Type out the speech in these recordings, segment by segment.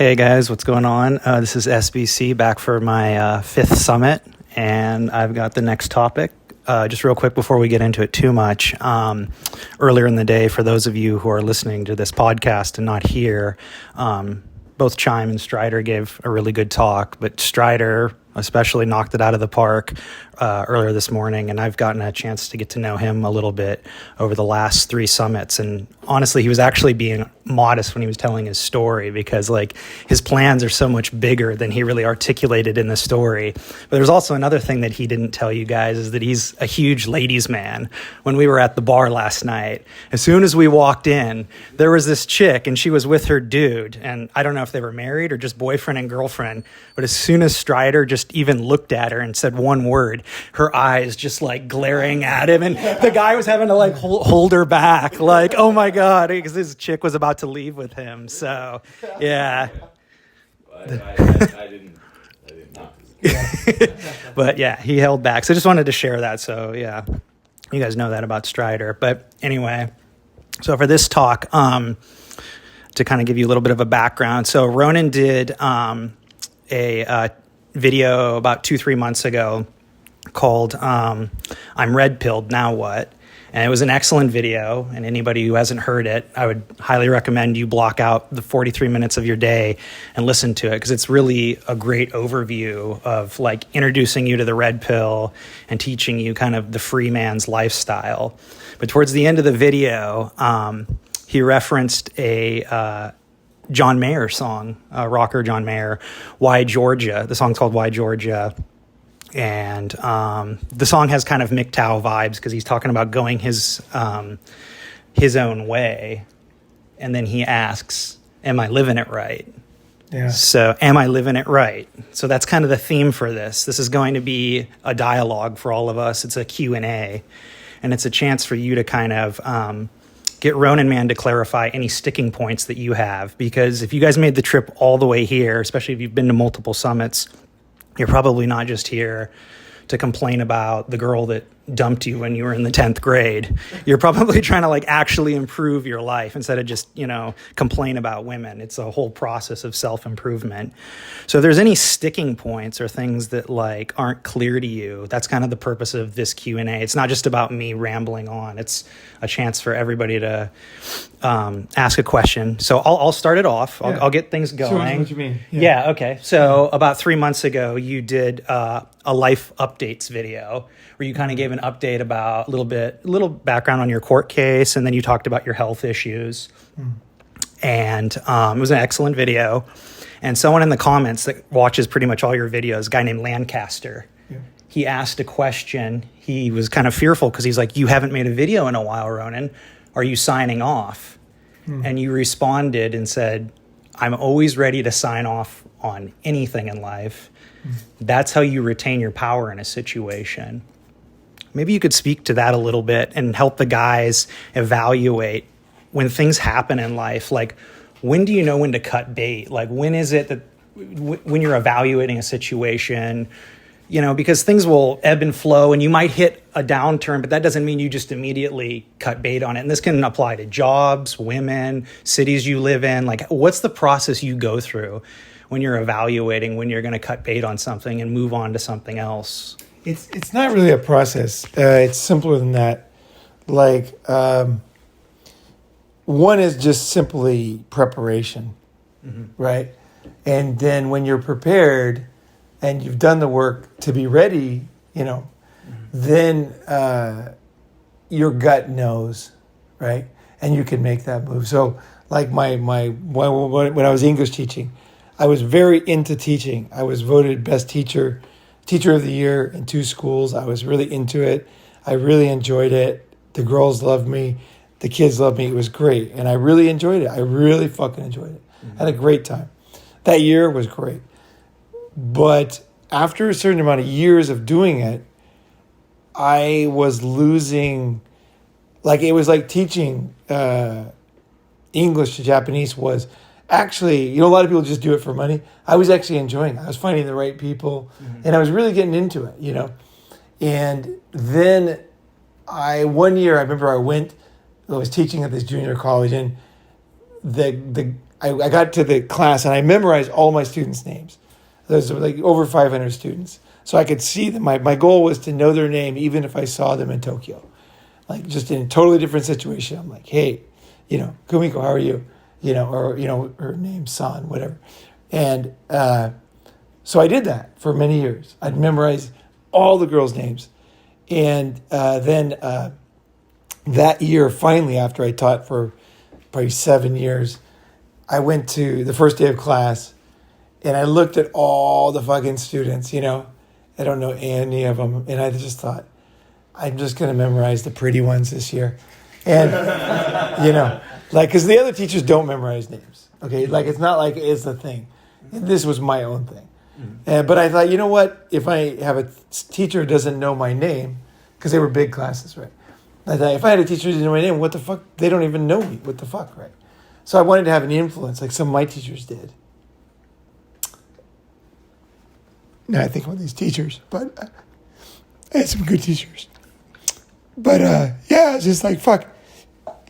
Hey guys, what's going on? This is SBC back for my fifth summit, and I've got the next topic. Just real quick before we get into it too much, earlier in the day, for those of you who are listening to this podcast and not here, both Chime and Strider gave a really good talk, but Strider especially knocked it out of the park earlier this morning, and I've gotten a chance to get to know him a little bit over the last three summits. And honestly, he was actually being modest when he was telling his story, because like his plans are so much bigger than he really articulated in the story. But there's also another thing that he didn't tell you guys, is that he's a huge ladies' man. When we were at the bar last night, as soon as we walked in, there was this chick, and she was with her dude, and I don't know if they were married or just boyfriend and girlfriend, but as soon as Strider just even looked at her and said one word, her eyes just like glaring at him, and the guy was having to like hold her back, like, oh my God, because this chick was about to leave with him. So yeah. I didn't But yeah, he held back. So I just wanted to share that. So yeah, you guys know that about Strider. But anyway, so for this talk, to kind of give you a little bit of a background. So Ronin did a video about 2-3 months ago called I'm Red Pilled, Now What? And it was an excellent video, and anybody who hasn't heard it, I would highly recommend you block out the 43 minutes of your day and listen to it, because it's really a great overview of like introducing you to the red pill and teaching you kind of the free man's lifestyle. But towards the end of the video, he referenced a John Mayer song, rocker John Mayer, Why Georgia. The song's called Why Georgia. And the song has kind of MGTOW vibes, because he's talking about going his own way. And then he asks, am I living it right? Yeah. So am I living it right? So that's kind of the theme for this. This is going to be a dialogue for all of us. It's a Q&A. And it's a chance for you to kind of get Ronin Man to clarify any sticking points that you have. Because if you guys made the trip all the way here, especially if you've been to multiple summits, you're probably not just here to complain about the girl that dumped you when you were in the 10th grade. You're probably trying to like actually improve your life instead of just, complain about women. It's a whole process of self-improvement. So if there's any sticking points or things that like aren't clear to you, that's kind of the purpose of this Q&A. It's not just about me rambling on. It's a chance for everybody to ask a question. So I'll start it off. I'll get things going. Sure, what you mean. Yeah, okay. So about 3 months ago, you did a life updates video where you kind of gave an update about a little background on your court case, and then you talked about your health issues. And it was an excellent video. And someone in the comments that watches pretty much all your videos, a guy named Lancaster, he asked a question. He was kind of fearful because he's like, you haven't made a video in a while, Ronin. Are you signing off? And you responded and said, I'm always ready to sign off on anything in life. That's how you retain your power in a situation. Maybe you could speak to that a little bit and help the guys evaluate when things happen in life. Like, when do you know when to cut bait? Like, when is it that when you're evaluating a situation, because things will ebb and flow, and you might hit a downturn, but that doesn't mean you just immediately cut bait on it. And this can apply to jobs, women, cities you live in. Like, what's the process you go through when you're evaluating when you're going to cut bait on something and move on to something else? It's not really a process. It's simpler than that. Like, one is just simply preparation, right? And then when you're prepared and you've done the work to be ready, then your gut knows, right? And you can make that move. So like when I was English teaching, I was very into teaching. I was voted best teacher of the year in 2 schools. I was really into it. I really enjoyed it. The girls loved me. The kids loved me. It was great. And I really enjoyed it. I really fucking enjoyed it. Had a great time. That year was great. But after a certain amount of years of doing it, I was losing, like, it was like teaching English to Japanese was actually, a lot of people just do it for money. I was actually enjoying it. I was finding the right people, and I was really getting into it, And then one year I remember I was teaching at this junior college, and the I got to the class and I memorized all my students' names. There's like over 500 students. So I could see them. My goal was to know their name even if I saw them in Tokyo. Like just in a totally different situation. I'm like, hey, Kumiko, how are you? Or, her name, San, whatever. And so I did that for many years. I'd memorize all the girls' names. And then that year, finally, after I taught for probably 7 years, I went to the first day of class and I looked at all the fucking students, I don't know any of them. And I just thought, I'm just going to memorize the pretty ones this year. And, because the other teachers don't memorize names. Okay. Like, it's not like it's a thing. This was my own thing. But I thought, you know what? If I have a teacher who doesn't know my name, because they were big classes, right? I thought, if I had a teacher who didn't know my name, what the fuck? They don't even know me. What the fuck, right? So I wanted to have an influence like some of my teachers did. Now I think about these teachers, but I had some good teachers. But it's just like, fuck.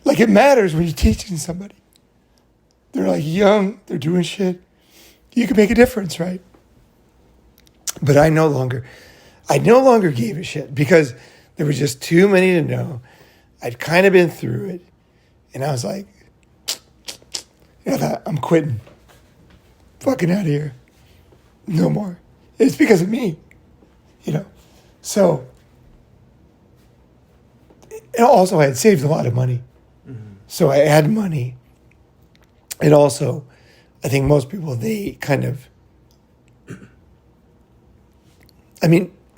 Like it matters when you're teaching somebody. They're like young, they're doing shit. You can make a difference, right? But I no longer gave a shit because there was just too many to know. I'd kind of been through it. And I was like, I thought, I'm quitting. Fucking out of here. No more. It's because of me. So, and also I had saved a lot of money. So I had money. And also, I think most people, they kind of,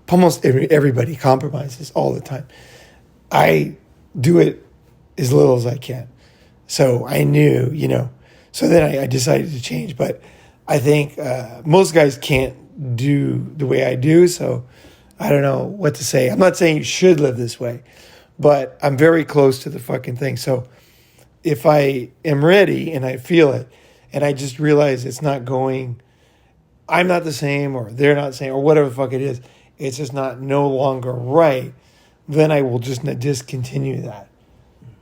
almost everybody compromises all the time. I do it as little as I can. So I knew, so then I decided to change. But I think most guys can't do the way I do. So I don't know what to say. I'm not saying you should live this way, but I'm very close to the fucking thing. So if I am ready and I feel it and I just realize it's not going, I'm not the same or they're not the same or whatever the fuck it is, it's just no longer right, then I will just discontinue that,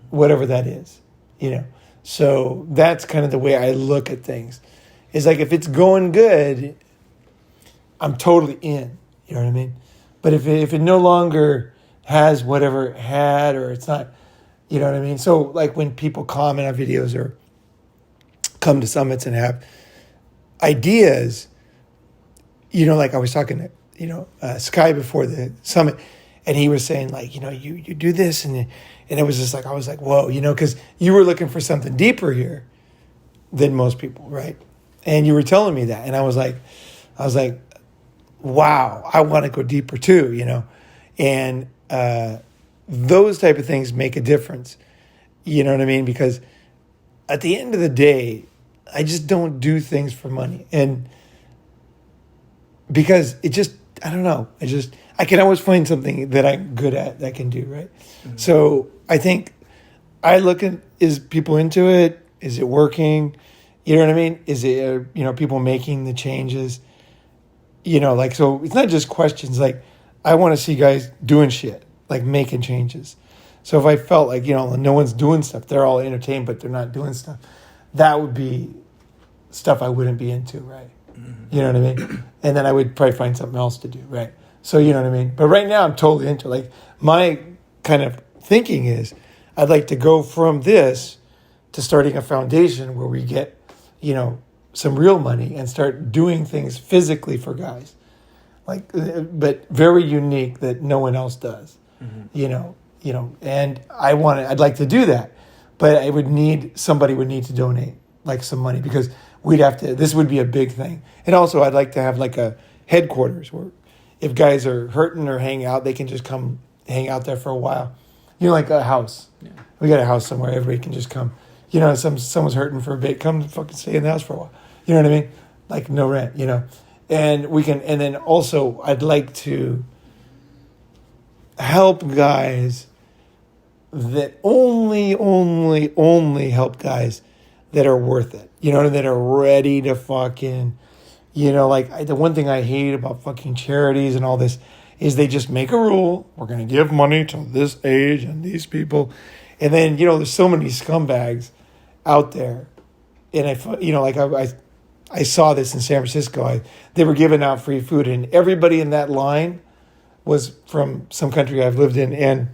whatever that is, So that's kind of the way I look at things. It's like if it's going good, I'm totally in, you know what I mean? But if it no longer has whatever it had or it's not, you know what I mean? So like when people comment on videos or come to summits and have ideas, like I was talking to, Sky before the summit, and he was saying like, you do this and it was just like, I was like, whoa, because you were looking for something deeper here than most people, right? And you were telling me that. And I was like, wow, I want to go deeper too, And those type of things make a difference. You know what I mean? Because at the end of the day, I just don't do things for money. And because it just, I don't know. I can always find something that I'm good at that I can do, right? Mm-hmm. So I think I look at, is people into it? Is it working? You know what I mean? Is it, people making the changes? So it's not just questions. Like, I want to see guys doing shit, like making changes. So if I felt like, no one's doing stuff, they're all entertained, but they're not doing stuff, that would be stuff I wouldn't be into, right? Mm-hmm. You know what I mean? And then I would probably find something else to do, right? So you know what I mean? But right now I'm totally into it. Like my kind of thinking is I'd like to go from this to starting a foundation where we get, some real money and start doing things physically for guys. Like, but very unique that no one else does, and I'd like to do that, but somebody would need to donate like some money because this would be a big thing. And also I'd like to have like a headquarters where if guys are hurting or hang out, they can just come hang out there for a while. Like a house. Yeah. We got a house somewhere. Everybody can just come. Someone's hurting for a bit. Come fucking stay in the house for a while. You know what I mean? Like no rent, And we can, and then also I'd like to help guys that only help guys that are worth it. That are ready to fucking, the one thing I hate about fucking charities and all this is they just make a rule. We're going to give money to this age and these people. And then, there's so many scumbags out there and I saw this in San Francisco. They were giving out free food, and everybody in that line was from some country I've lived in, and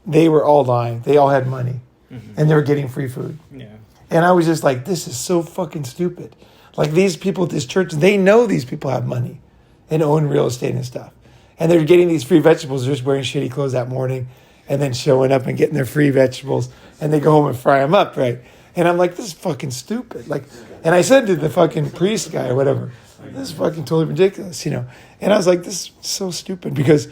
they were all lying. They all had money, and they were getting free food. Yeah. And I was just like, this is so fucking stupid. Like, these people at this church, they know these people have money and own real estate and stuff. And they're getting these free vegetables. They're just wearing shitty clothes that morning and then showing up and getting their free vegetables. And they go home and fry them up, right? And I'm like, this is fucking stupid. Like, and I said to the fucking priest guy or whatever, this is fucking totally ridiculous, you know? And I was like, this is so stupid because,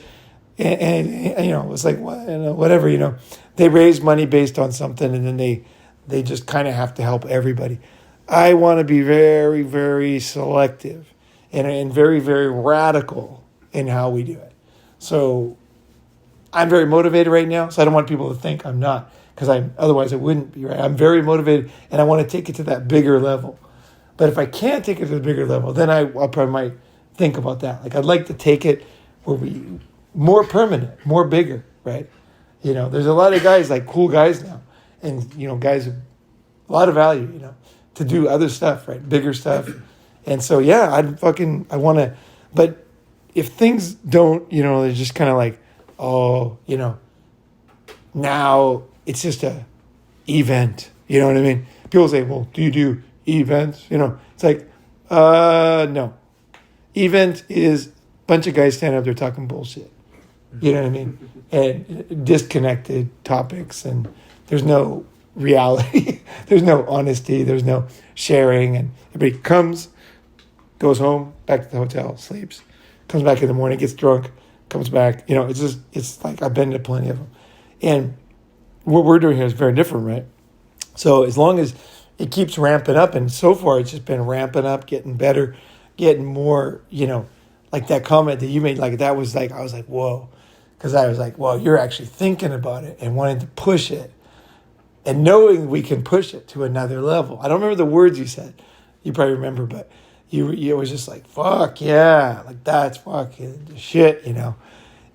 and you know, it was like, whatever, you know, they raise money based on something and then they just kind of have to help everybody. I want to be very, very selective and very, very radical in how we do it. So I'm very motivated right now, so I don't want people to think I'm not, because otherwise I wouldn't be, right? I'm very motivated, and I want to take it to that bigger level. But if I can't take it to the bigger level, then I probably might think about that. Like, I'd like to take it where we more permanent, more bigger, right? You know, there's a lot of guys, like cool guys now, and, you know, guys with a lot of value, you know, to do other stuff, right? Bigger stuff. And so, yeah, I want to, but if things don't, you know, they're just kind of like, oh, you know, now it's just a event. You know what I mean? People say, well, do you do events? You know, it's like, no. Event is a bunch of guys standing up there talking bullshit. You know what I mean? And disconnected topics, and there's no reality. There's no honesty. There's no sharing. And everybody comes, goes home, back to the hotel, sleeps, comes back in the morning, gets drunk, comes back. You know, it's like I've been to plenty of them. And what we're doing here is very different, right? So as long as it keeps ramping up, and so far it's just been ramping up, getting better, getting more, you know, like that comment that you made, like that was like, I was like, whoa. Because I was like, well, you're actually thinking about it and wanting to push it and knowing we can push it to another level. I don't remember the words you said. You probably remember, but you was just like, fuck yeah, like that's fucking shit, you know.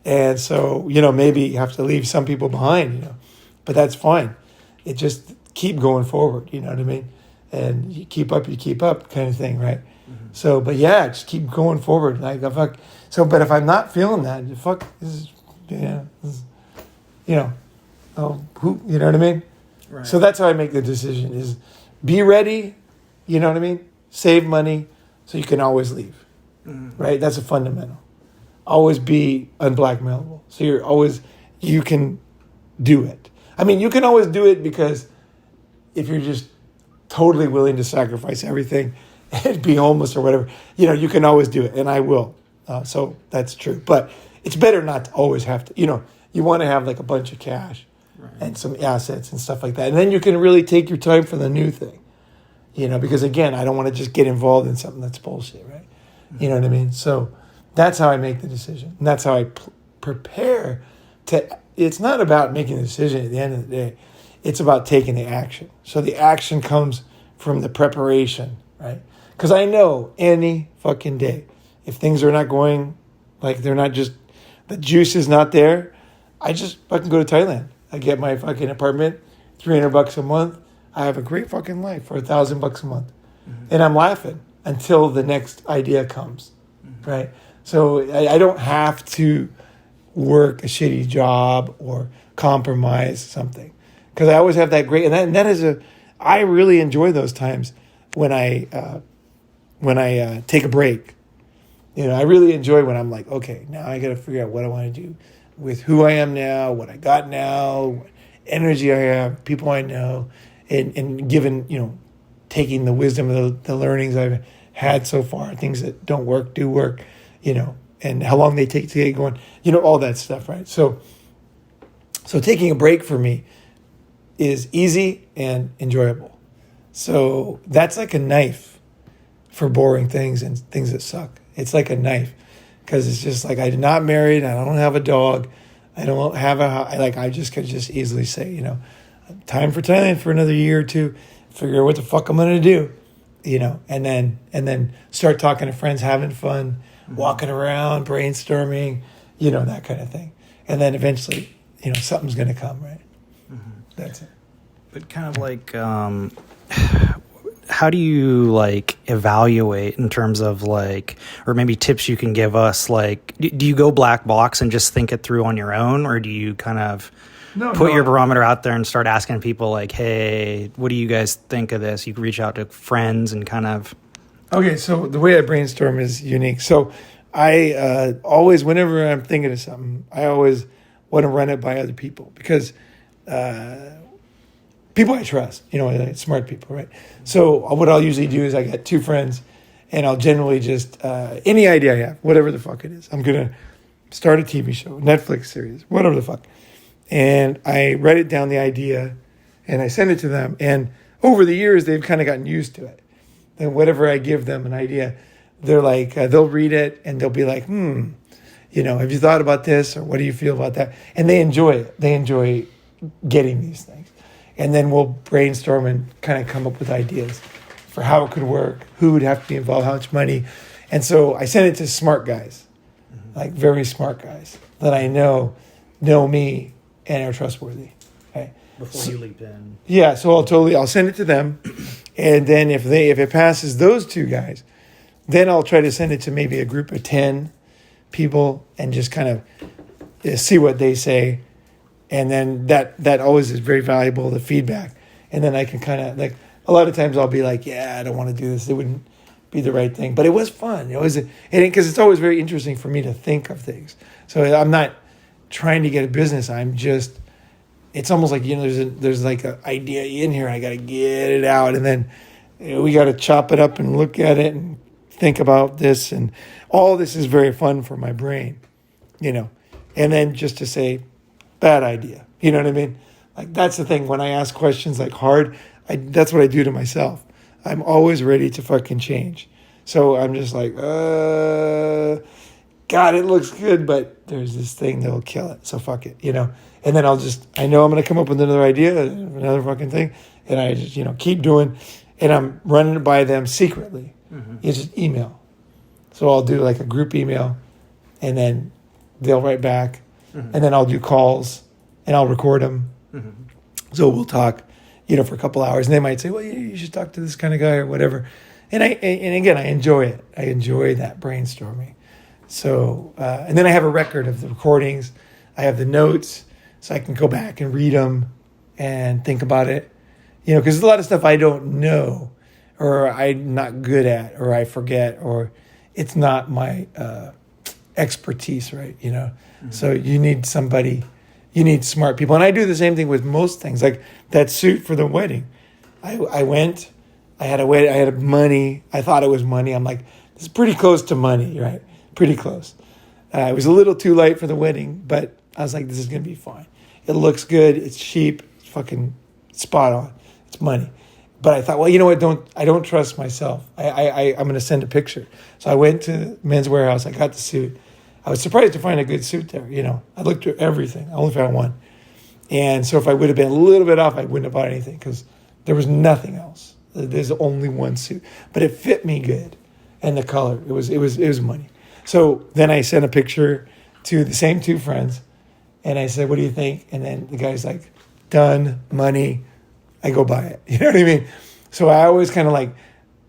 And so, you know, maybe you have to leave some people behind, you know, but that's fine. It just keep going forward, you know what I mean? And you keep up kind of thing, right? Mm-hmm. So, but yeah, just keep going forward. Like, fuck. So, but if I'm not feeling that, fuck, this is, you know, oh, who, you know what I mean? Right. So that's how I make the decision is be ready, you know what I mean? Save money so you can always leave, right? That's a fundamental. Always be unblackmailable. So you can do it. I mean, you can always do it because if you're just totally willing to sacrifice everything and be homeless or whatever, you know, you can always do it, and I will. So that's true. But it's better not to always have to, you know, you want to have like a bunch of cash and some assets and stuff like that. And then you can really take your time for the new thing, you know, because again, I don't want to just get involved in something that's bullshit, right? You know what I mean? So that's how I make the decision. And that's how I prepare to, it's not about making the decision at the end of the day. It's about taking the action. So the action comes from the preparation, right? Because I know any fucking day, if things are not going, like they're not just, the juice is not there, I just fucking go to Thailand. I get my fucking apartment, $300 a month. I have a great fucking life for $1,000 a month. Mm-hmm. And I'm laughing until the next idea comes, right? So I don't have to work a shitty job or compromise something. Because I always have that great, and that is I really enjoy those times when I take a break. You know, I really enjoy when I'm like, okay, now I got to figure out what I want to do with who I am now, what I got now, what energy I have, people I know, and given, you know, taking the wisdom of the learnings I've had so far, things that don't work, do work, you know, and how long they take to get going, you know, all that stuff, right? So taking a break for me is easy and enjoyable. So that's like a knife for boring things and things that suck. It's like a knife because it's just like I'm not married. I don't have a dog. I don't have I just could just easily say, you know, time for Thailand for another year or two, figure out what the fuck I'm going to do, you know, and then start talking to friends, having fun, walking around, brainstorming, you know, that kind of thing. And then eventually, you know, something's going to come, right? Mm-hmm. That's it. But kind of like, how do you like evaluate in terms of like, or maybe tips you can give us? Like, do you go black box and just think it through on your own, or do you kind of put your barometer out there and start asking people like, hey, what do you guys think of this? You can reach out to friends and kind of. Okay, so the way I brainstorm is unique. So I always, whenever I'm thinking of something, I always want to run it by other people because people I trust, like smart people, right? So what I'll usually do is I got two friends, and I'll generally just, any idea I have, whatever the fuck it is, I'm going to start a TV show, Netflix series, whatever the fuck. And I write it down, the idea, and I send it to them. And over the years, they've kind of gotten used to it. And whatever I give them an idea, they're like, they'll read it and they'll be like, have you thought about this? Or what do you feel about that? And they enjoy it. They enjoy getting these things. And then we'll brainstorm and kind of come up with ideas for how it could work, who would have to be involved, how much money. And so I send it to smart guys, like very smart guys that I know me and are trustworthy. Okay? Before you leap in. Yeah, so I'll send it to them. And then if it passes those two guys, then I'll try to send it to maybe a group of 10 people and just kind of see what they say. And then that always is very valuable, the feedback. And then I can kind of, like, a lot of times I'll be like, yeah, I don't want to do this. It wouldn't be the right thing. But it was fun. Because it's always very interesting for me to think of things. So I'm not trying to get a business. I'm just, it's almost like, there's like an idea in here. I got to get it out. And then we got to chop it up and look at it and think about this. And all this is very fun for my brain, And then just to say, bad idea. You know what I mean? Like, that's the thing. When I ask questions like hard, that's what I do to myself. I'm always ready to fucking change. So I'm just like, God, it looks good, but there's this thing that'll kill it. So fuck it, And then I know I'm going to come up with another idea, another fucking thing. And I just, keep doing, and I'm running it by them secretly. Mm-hmm. It's just email. So I'll do like a group email, and then they'll write back. Mm-hmm. And then I'll do calls, and I'll record them. Mm-hmm. So we'll talk, for a couple hours. And they might say, well, you should talk to this kind of guy or whatever. And again, I enjoy it. I enjoy that brainstorming. So, and then I have a record of the recordings. I have the notes, so I can go back and read them and think about it. Because there's a lot of stuff I don't know, or I'm not good at, or I forget, or it's not my expertise, right? Mm-hmm. So you need smart people. And I do the same thing with most things, like that suit for the wedding. I went, I had money. I thought it was money. I'm like, this is pretty close to money, right? Pretty close. It was a little too late for the wedding, but I was like, this is going to be fine. It looks good. It's cheap. It's fucking spot on. It's money. But I thought, well, you know what? I don't trust myself. I'm going to send a picture. So I went to Men's Warehouse. I got the suit. I was surprised to find a good suit there. I looked through everything. I only found one. And so if I would have been a little bit off, I wouldn't have bought anything because there was nothing else. There's only one suit. But it fit me good. And the color, it was money. So then I sent a picture to the same two friends, and I said, what do you think? And then the guy's like, done, money, I go buy it. You know what I mean? So I always kind of like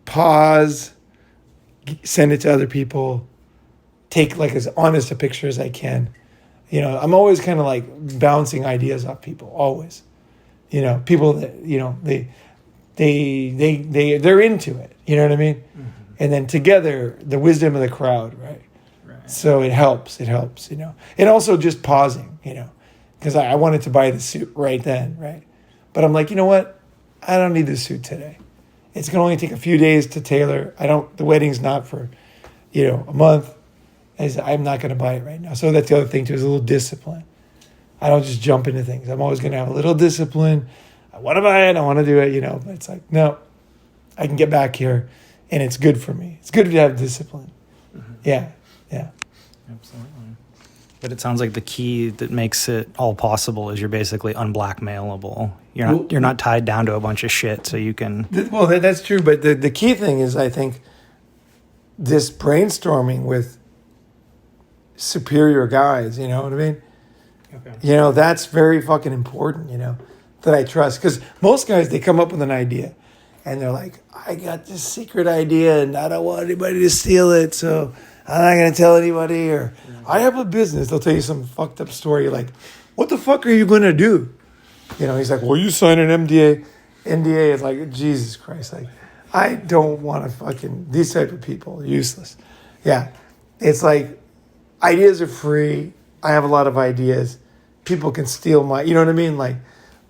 pause, send it to other people, take like as honest a picture as I can. I'm always kind of like bouncing ideas off people, always. People that, they're into it. You know what I mean? Mm-hmm. And then together, the wisdom of the crowd, right? So it helps, And also just pausing, because I wanted to buy the suit right then, right? But I'm like, you know what? I don't need this suit today. It's going to only take a few days to tailor. The wedding's not for, a month. I'm not going to buy it right now. So that's the other thing too, is a little discipline. I don't just jump into things. I'm always going to have a little discipline. I want to buy it. I want to do it, but it's like, no, I can get back here and it's good for me. It's good to have discipline. Mm-hmm. Yeah. Absolutely. But it sounds like the key that makes it all possible is you're basically unblackmailable. You're not tied down to a bunch of shit, so you can. Well, that's true. But the key thing is, I think, this brainstorming with superior guys. You know what I mean? Okay. That's very fucking important. That I trust, because most guys, they come up with an idea, and they're like, I got this secret idea and I don't want anybody to steal it, so I'm not going to tell anybody. Or I have a business. They'll tell you some fucked up story. You're like, what the fuck are you going to do? You know, he's like, well, you sign an NDA. It's like, Jesus Christ. Like, I don't want to fucking, these type of people are useless. Yeah. It's like, ideas are free. I have a lot of ideas. People can steal my, you know what I mean? Like,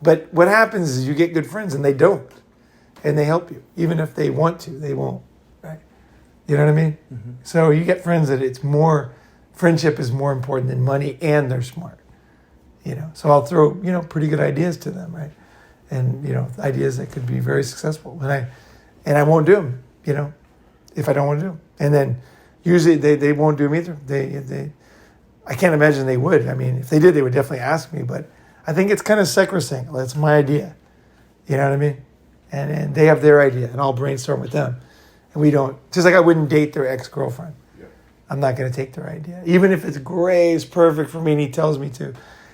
but what happens is you get good friends and they don't. And they help you. Even if they want to, they won't. Right? You know what I mean? Mm-hmm. So you get friends that it's more, friendship is more important than money, and they're smart. You know, so I'll throw, you know, pretty good ideas to them, right? And, you know, ideas that could be very successful. And I won't do them, you know, if I don't want to do them. And then usually they won't do them either. I can't imagine they would. I mean, if they did, they would definitely ask me. But I think it's kind of sacrosanct. That's my idea. You know what I mean? And they have their idea, and I'll brainstorm with them. And we don't, just like I wouldn't date their ex-girlfriend. Yeah. I'm not going to take their idea. Even if it's great, it's perfect for me, and he tells me to.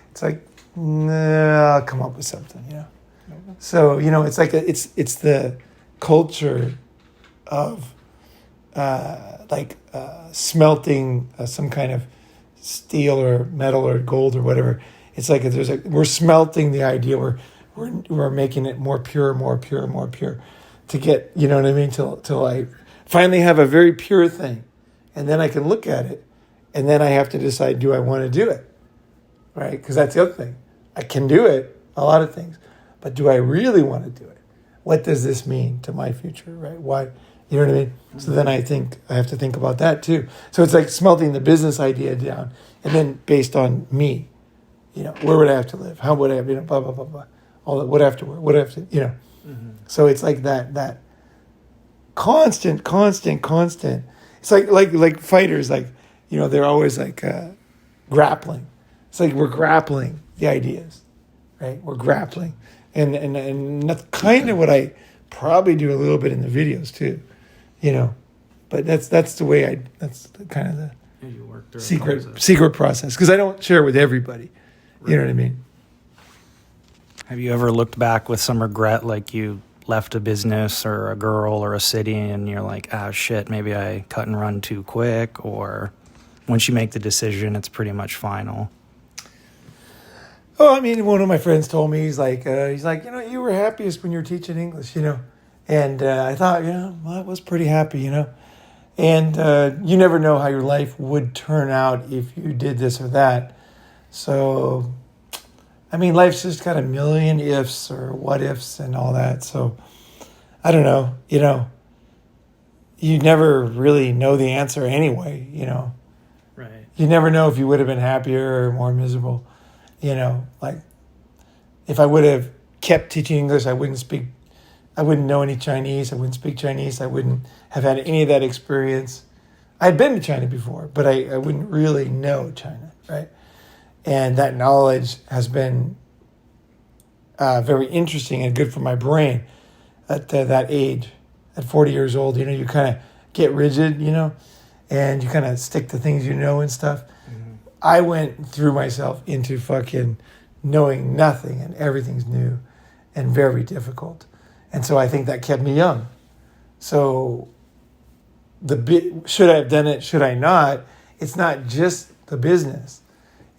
It's like, nah, I'll come up with something, you know? Okay. So, you know, it's like, it's the culture of smelting some kind of steel or metal or gold or whatever. It's like we're smelting the idea. We're making it more pure to get, you know what I mean? Till I finally have a very pure thing, and then I can look at it, and then I have to decide, do I want to do it? Right? Because that's the other thing. I can do it, a lot of things, but do I really want to do it? What does this mean to my future? Right? Why? You know what I mean? Mm-hmm. So then I think I have to think about that too. So it's like smelting the business idea down, and then based on me, you know, where would I have to live? How would I have, you know, blah, blah, blah, blah. All that, what I have to wear, what I have to, you know. Mm-hmm. So it's like that constant. It's like fighters, like, you know, they're always like grappling. It's like we're grappling the ideas, right? We're grappling. And that's kind of what I probably do a little bit in the videos too, you know. But that's the way that's kind of the secret process, because I don't share it with everybody. Right. You know what I mean? Have you ever looked back with some regret, like you left a business or a girl or a city and you're like, ah, shit, maybe I cut and run too quick? Or once you make the decision, it's pretty much final? Oh, I mean, one of my friends told me, he's like, you know, you were happiest when you were teaching English, you know. And I thought, yeah, well, I was pretty happy, you know. And you never know how your life would turn out if you did this or that. So, I mean, life's just got a million ifs or what ifs and all that. So, I don't know, you know. You never really know the answer anyway, you know. Right. You never know if you would have been happier or more miserable. You know, like, if I would have kept teaching English, I wouldn't know any Chinese. I wouldn't speak Chinese. I wouldn't have had any of that experience. I'd been to China before, but I wouldn't really know China, right? And that knowledge has been very interesting and good for my brain at that age. At 40 years old, you know, you kind of get rigid, you know, and you kind of stick to things you know and stuff. Mm-hmm. I went through myself into fucking knowing nothing, and everything's new and very difficult. And so I think that kept me young. So should I have done it? Should I not? It's not just the business.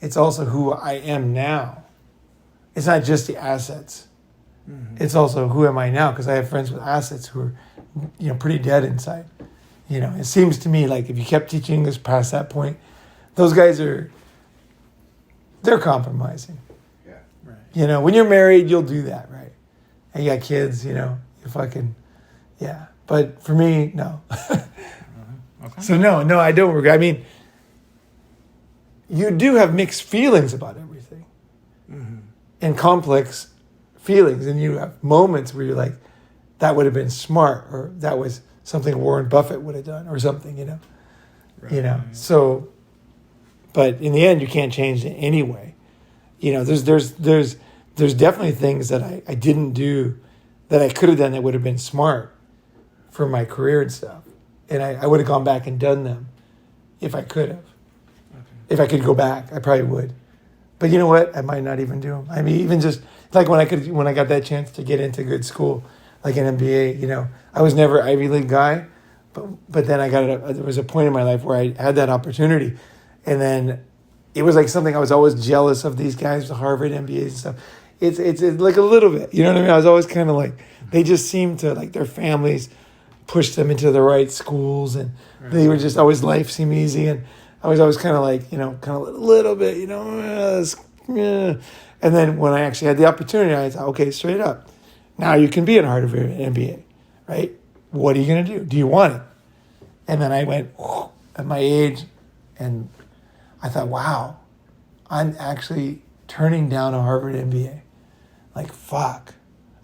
It's also who I am now. It's not just the assets. Mm-hmm. It's also who am I now? Because I have friends with assets who are, you know, pretty dead inside. You know, it seems to me like if you kept teaching English past that point, those guys they're compromising. Yeah, right. You know, when you're married, you'll do that, right? And you got kids, you know, you fucking, yeah. But for me, no. Okay. So no, I don't regret. I mean, you do have mixed feelings about everything. Mm-hmm. And complex feelings. And you have moments where you're like, that would have been smart, or that was something Warren Buffett would have done, or something, you know. Right. You know, so, but in the end, you can't change it anyway. You know, there's definitely things that I didn't do that I could have done that would have been smart for my career and stuff. And I would have gone back and done them if I could have. Okay. If I could go back, I probably would. But you know what? I might not even do them. I mean, even just like when I got that chance to get into good school, like an MBA. You know, I was never Ivy League guy, but then there was a point in my life where I had that opportunity, and then it was like something I was always jealous of these guys, the Harvard MBAs and stuff. It's like a little bit, you know what I mean? I was always kind of like, they just seemed to, like, their families pushed them into the right schools, and they were just always, life seemed easy, and I was always kind of like, you know, kind of a little bit, you know, and then when I actually had the opportunity, I thought, okay, straight up, now you can be in Harvard MBA, right? What are you going to do? Do you want it? And then I went, at my age, and I thought, wow, I'm actually turning down a Harvard MBA. Like, fuck.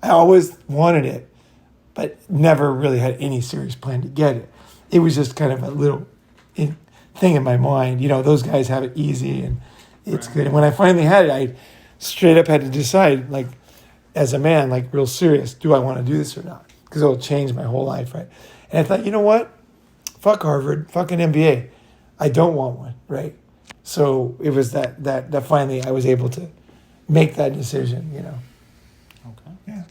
I always wanted it, but never really had any serious plan to get it. It was just kind of a little thing in my mind. You know, those guys have it easy and it's good. And when I finally had it, I straight up had to decide, like, as a man, like, real serious, do I want to do this or not? Because it'll change my whole life, right? And I thought, you know what? Fuck Harvard, fuck an MBA. I don't want one, right? So it was that finally I was able to make that decision, you know. Okay. Yeah.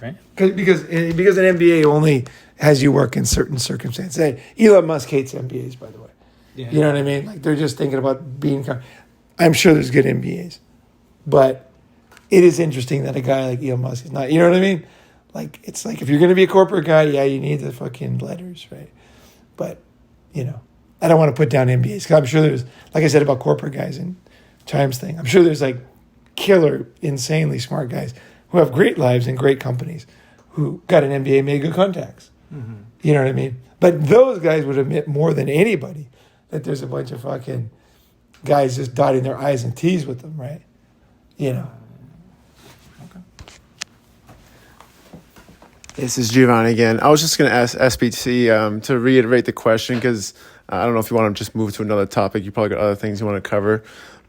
Right. Because an MBA only has you work in certain circumstances. Hey, Elon Musk hates MBAs, by the way. Yeah. You know what I mean? Like, they're just thinking about being. I'm sure there's good MBAs, but it is interesting that a guy like Elon Musk is not. You know what I mean? Like, it's like, if you're going to be a corporate guy, yeah, you need the fucking letters, right? But, you know, I don't want to put down MBAs, because I'm sure there's, like I said about corporate guys and Chimes thing, I'm sure there's like killer, insanely smart guys who have great lives and great companies who got an MBA, made good contacts. Mm-hmm. You know what I mean? But those guys would admit more than anybody that there's a bunch of fucking guys just dotting their I's and T's with them, right? You know. Okay. This is Giovanni again. I was just going to ask SBT to reiterate the question, because I don't know if you want to just move to another topic. You probably got other things you want to cover.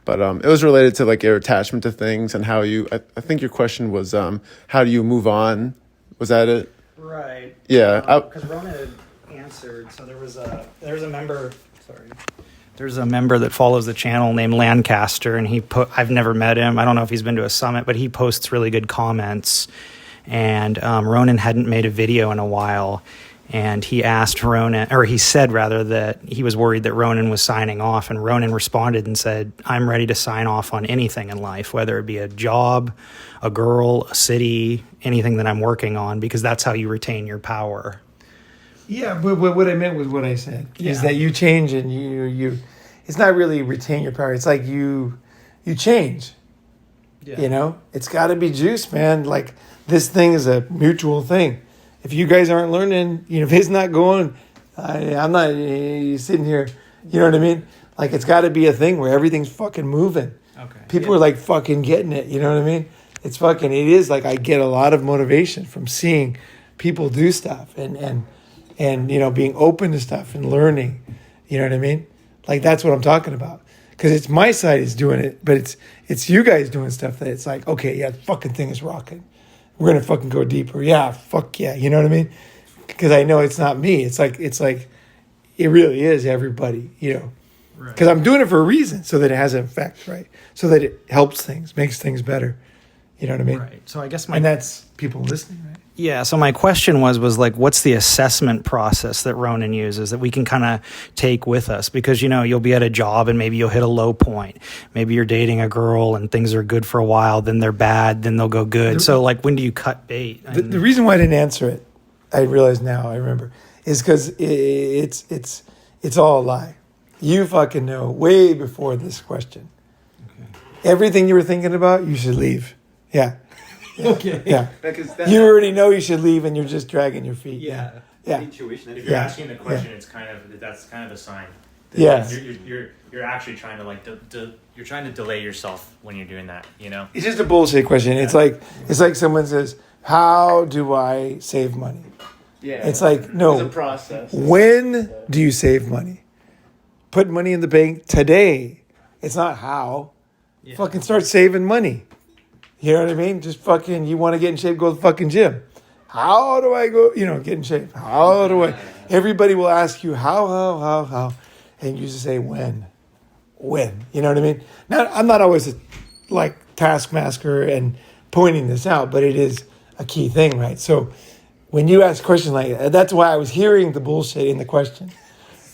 But it was related to, like, your attachment to things and how you, I think your question was, how do you move on? Was that it? Right. Yeah. Because Ronin had answered. So there's a member. Sorry. There's a member that follows the channel named Lancaster, and I've never met him. I don't know if he's been to a summit, but he posts really good comments. And Ronin hadn't made a video in a while, and he asked Ronin, or he said rather, that he was worried that Ronin was signing off, and Ronin responded and said, I'm ready to sign off on anything in life, whether it be a job, a girl, a city, anything that I'm working on, because that's how you retain your power. Yeah, but what I meant was what I said, is that you change, and you it's not really retain your power. It's like you change. Yeah. You know, it's got to be juice, man. Like, this thing is a mutual thing. If you guys aren't learning, you know, if it's not going, I'm not sitting here. You know what I mean? Like, it's got to be a thing where everything's fucking moving. Okay. People are like fucking getting it. You know what I mean? It is like, I get a lot of motivation from seeing people do stuff and you know, being open to stuff and learning. You know what I mean? Like, that's what I'm talking about. Because it's my side is doing it, but it's you guys doing stuff that it's like, okay, yeah, the fucking thing is rocking. We're going to fucking go deeper. Yeah, fuck yeah. You know what I mean? Because I know it's not me. It's like it really is everybody, you know. Because I'm doing it for a reason, so that it has an effect, right? So that it helps things, makes things better. You know what I mean? Right. So I guess and that's people listening, right? Yeah, so my question was like, what's the assessment process that Ronin uses that we can kind of take with us? Because, you know, you'll be at a job and maybe you'll hit a low point. Maybe you're dating a girl and things are good for a while, then they're bad, then they'll go good. So, like, when do you cut bait? The reason why I didn't answer it, I realize now, I remember, is because it's all a lie. You fucking know way before this question. Okay. Everything you were thinking about, you should leave. Yeah. Okay. Yeah. You already know you should leave, and you're just dragging your feet. Yeah. Yeah. Intuition. If you're asking the question, it's that's kind of a sign. Yeah. You're actually trying to you're trying to delay yourself when you're doing that. You know. It's just a bullshit question. Yeah. It's like someone says, "How do I save money?" Yeah. It's like, no. It's a process. When do you save money? Put money in the bank today. It's not how. Yeah. Fucking start saving money. You know what I mean? Just fucking, you want to get in shape, go to the fucking gym. How do I go, get in shape? How do I? Everybody will ask you, how? And you just say, when? You know what I mean? Now, I'm not always a, taskmaster and pointing this out, but it is a key thing, right? So when you ask a question like that, that's why I was hearing the bullshit in the question.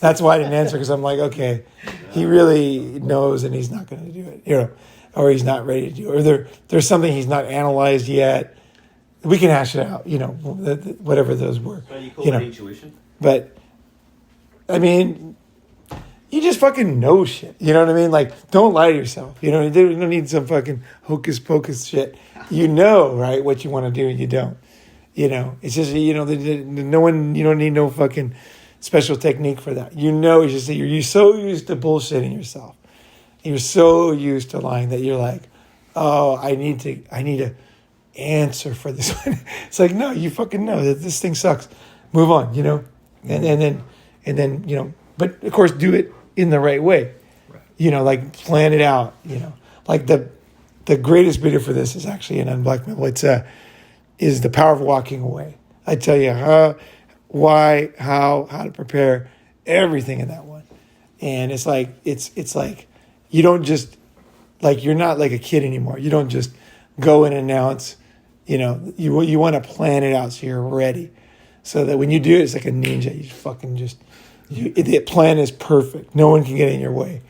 That's why I didn't answer, because I'm like, okay, he really knows and he's not going to do it, or he's not ready to do it, or there's something he's not analyzed yet. We can hash it out, whatever those were. But you call it intuition? But, I mean, you just fucking know shit. You know what I mean? Like, don't lie to yourself. You don't need some fucking hocus pocus shit. You know, right, what you want to do and you don't. It's just, no one, you don't need no fucking special technique for that. It's just that you're so used to bullshitting yourself. You're so used to lying that you're like, oh, I need to answer for this one. It's like, no, you fucking know that this thing sucks. Move on, and then but of course do it in the right way. Right. Like plan it out. Like the greatest video for this is actually an Unblocked Memo. It's is The Power of Walking Away. I tell you why, how to prepare everything in that one. And it's like you don't just, like, you're not like a kid anymore. You don't just go and announce, you want to plan it out so you're ready. So that when you do it, it's like a ninja. You fucking the plan is perfect. No one can get in your way.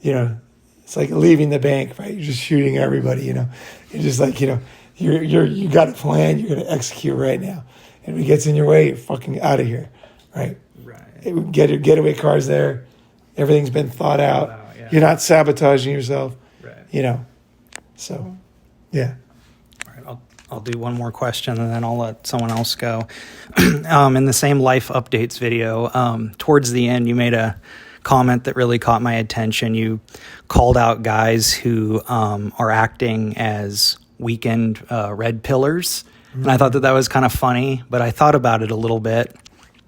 It's like leaving the bank, right? You're just shooting everybody, You're just like, you got a plan, you're going to execute right now. And if it gets in your way, you're fucking out of here, right? Right. Getaway cars there. Everything's been thought out. Yeah. You're not sabotaging yourself, right? So, yeah. All right, I'll do one more question and then I'll let someone else go. In the same life updates video, towards the end, you made a comment that really caught my attention. You called out guys who are acting as weekend red pillars. And I thought that was kind of funny, but I thought about it a little bit.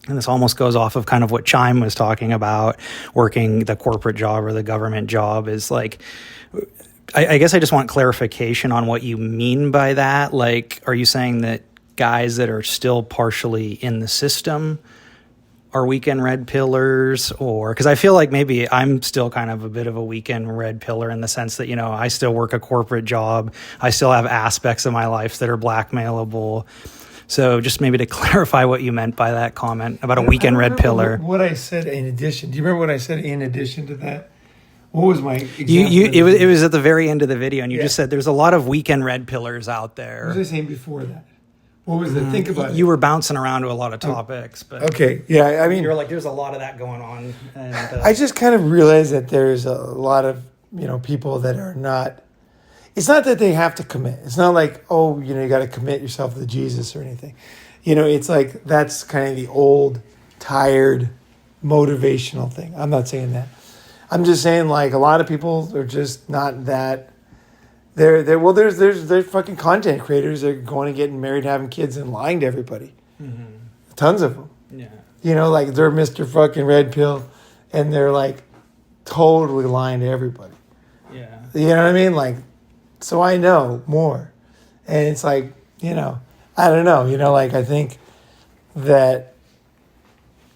And this almost goes off of kind of what Chime was talking about, working the corporate job or the government job is like, I guess I just want clarification on what you mean by that. Like, are you saying that guys that are still partially in the system are weekend red pillars? Or because I feel like maybe I'm still kind of a bit of a weekend red pillar in the sense that, I still work a corporate job. I still have aspects of my life that are blackmailable. So just maybe to clarify what you meant by that comment about a weekend red pillar. What I said in addition. Do you remember what I said in addition to that? What was my example? It was at the very end of the video, and you just said there's a lot of weekend red pillars out there. What was I saying before that? What was the think about it? You were bouncing around to a lot of topics. But okay, yeah, I mean... You're like, there's a lot of that going on. And, I just kind of realized that there's a lot of, people that are not... It's not that they have to commit. It's not like, you got to commit yourself to Jesus or anything. It's like that's kind of the old, tired, motivational thing. I'm not saying that. I'm just saying, like, a lot of people are just not that... There's fucking content creators that are going and getting married, having kids, and lying to everybody. Mm-hmm. Tons of them. Yeah. Like they're Mr. fucking Red Pill, and they're like totally lying to everybody. Yeah. You know what I mean? Like, so I know more, and it's like, I don't know. Like, I think that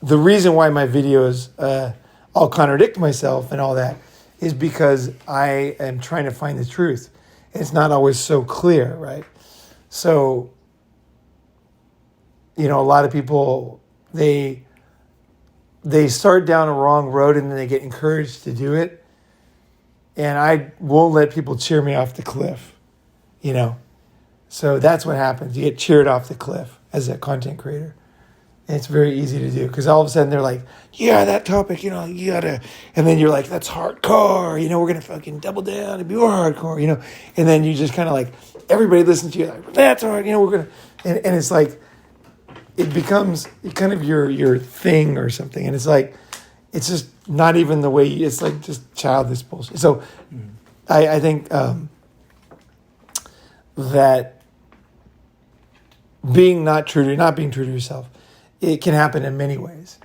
the reason why my videos all contradict myself and all that is because I am trying to find the truth. It's not always so clear, right? So, a lot of people, they start down a wrong road and then they get encouraged to do it. And I won't let people cheer me off the cliff, So that's what happens. You get cheered off the cliff as a content creator. And it's very easy to do because all of a sudden they're like, yeah, that topic, you gotta, and then you're like, that's hardcore, we're gonna fucking double down and be more hardcore, and then you just kind of like, everybody listens to you, like, that's hard, we're gonna, and it's like, it becomes kind of your thing or something, and it's like, it's just not even the way, it's like just childish bullshit. So I think that not being true to yourself, it can happen in many ways,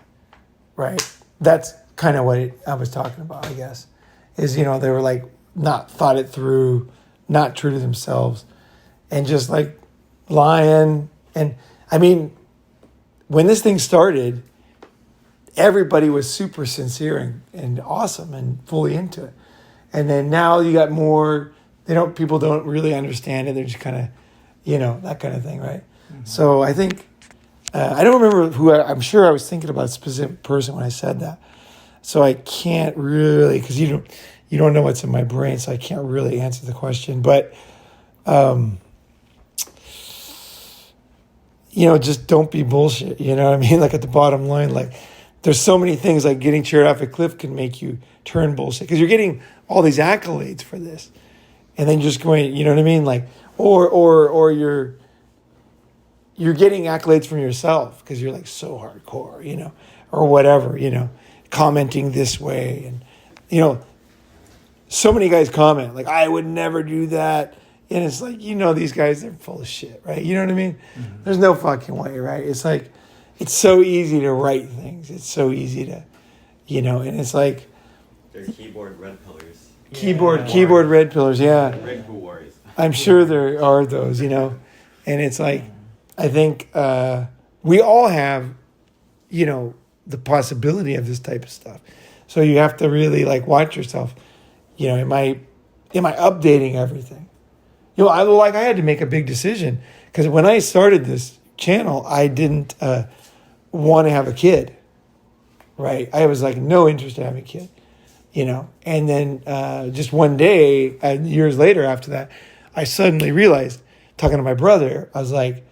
right? That's kind of what I was talking about, I guess, is, they were like not thought it through, not true to themselves, and just like lying. And I mean, when this thing started, everybody was super sincere and awesome and fully into it. And then now you got more, people don't really understand it. They're just kind of, that kind of thing, right? Mm-hmm. So I think I don't remember who. I'm sure I was thinking about a specific person when I said that. So I can't really, because you don't know what's in my brain, so I can't really answer the question. But just don't be bullshit. You know what I mean? Like at the bottom line, like there's so many things like getting cheered off a cliff can make you turn bullshit because you're getting all these accolades for this, and then you're just going, you know what I mean? Like, or you're getting accolades from yourself because you're like so hardcore, or whatever, commenting this way, and so many guys comment like I would never do that. And it's like, these guys, they're full of shit, right? You know what I mean? Mm-hmm. There's no fucking way, right? It's like, it's so easy to write things. It's so easy to, and it's like. They're keyboard red pillars. Keyboard red pillars, yeah. Red Bull Warriors. I'm sure there are those, and it's like, I think we all have, the possibility of this type of stuff. So you have to really like watch yourself. Am I updating everything? I had to make a big decision because when I started this channel, I didn't want to have a kid, right? I was like no interest in having a kid, and then just one day, years later after that, I suddenly realized, talking to my brother, I was like,